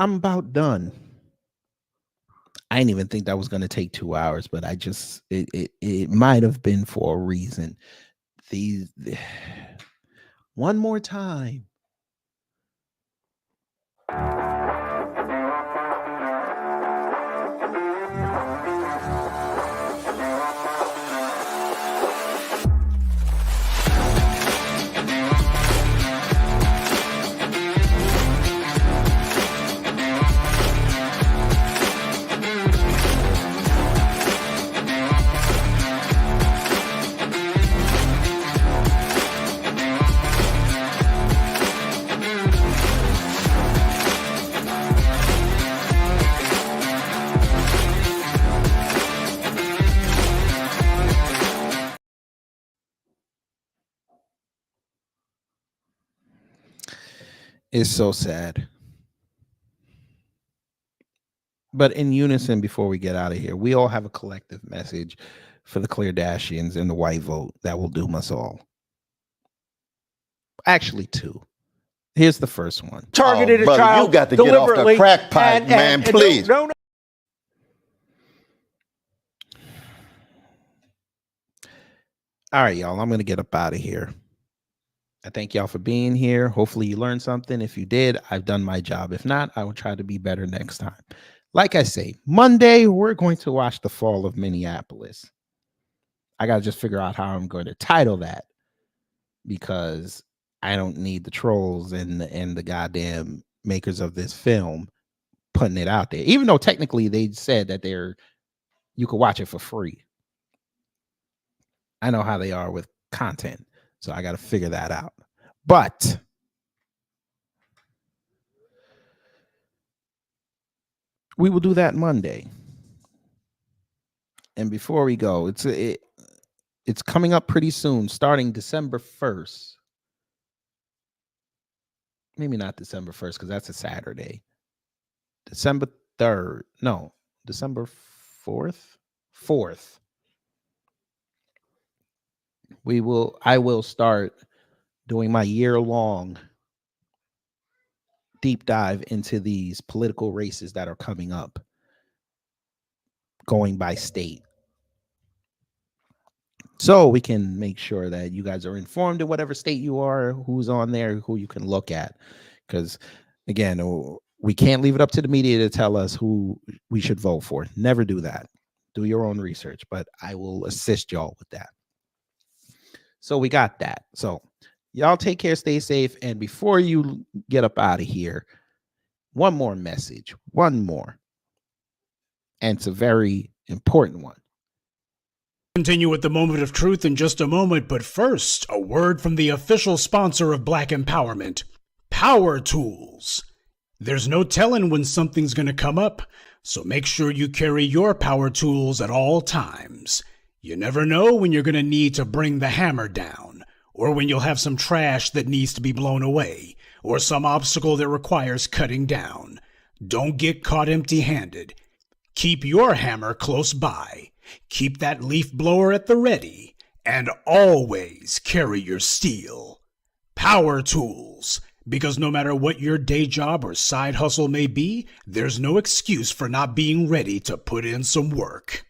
I'm about done. I didn't even think that was going to take 2 hours, but it might have been for a reason. One more time. It's so sad. But in unison, before we get out of here, we all have a collective message for the Kardashians and the white vote that will doom us all. Actually, two. Here's the first one. Targeted a child. You got to get off the crack pipe, man, please. No. All right, y'all. I'm going to get up out of here. I thank y'all for being here. Hopefully you learned something. If you did, I've done my job. If not, I will try to be better next time. Like I say, Monday, we're going to watch the fall of Minneapolis. I got to just figure out how I'm going to title that, because I don't need the trolls and the goddamn makers of this film putting it out there. Even though technically they said that you could watch it for free. I know how they are with content, so I got to figure that out. But we will do that Monday. And before we go, it's coming up pretty soon, starting December 1st. Maybe not December 1st, because that's a Saturday. December 3rd. No, December 4th. 4th. I will start doing my year-long deep dive into these political races that are coming up, going by state. So we can make sure that you guys are informed in whatever state you are, who's on there, who you can look at. Because, again, we can't leave it up to the media to tell us who we should vote for. Never do that. Do your own research, but I will assist y'all with that. So we got that. So y'all take care, stay safe. And before you get up out of here, one more message. One more. And it's a very important one. Continue with the moment of truth in just a moment, but first, a word from the official sponsor of Black Empowerment, Power Tools. There's no telling when something's going to come up, so make sure you carry your power tools at all times. You never know when you're going to need to bring the hammer down, or when you'll have some trash that needs to be blown away, or some obstacle that requires cutting down. Don't get caught empty-handed. Keep your hammer close by. Keep that leaf blower at the ready. And always carry your steel. Power tools. Because no matter what your day job or side hustle may be, there's no excuse for not being ready to put in some work.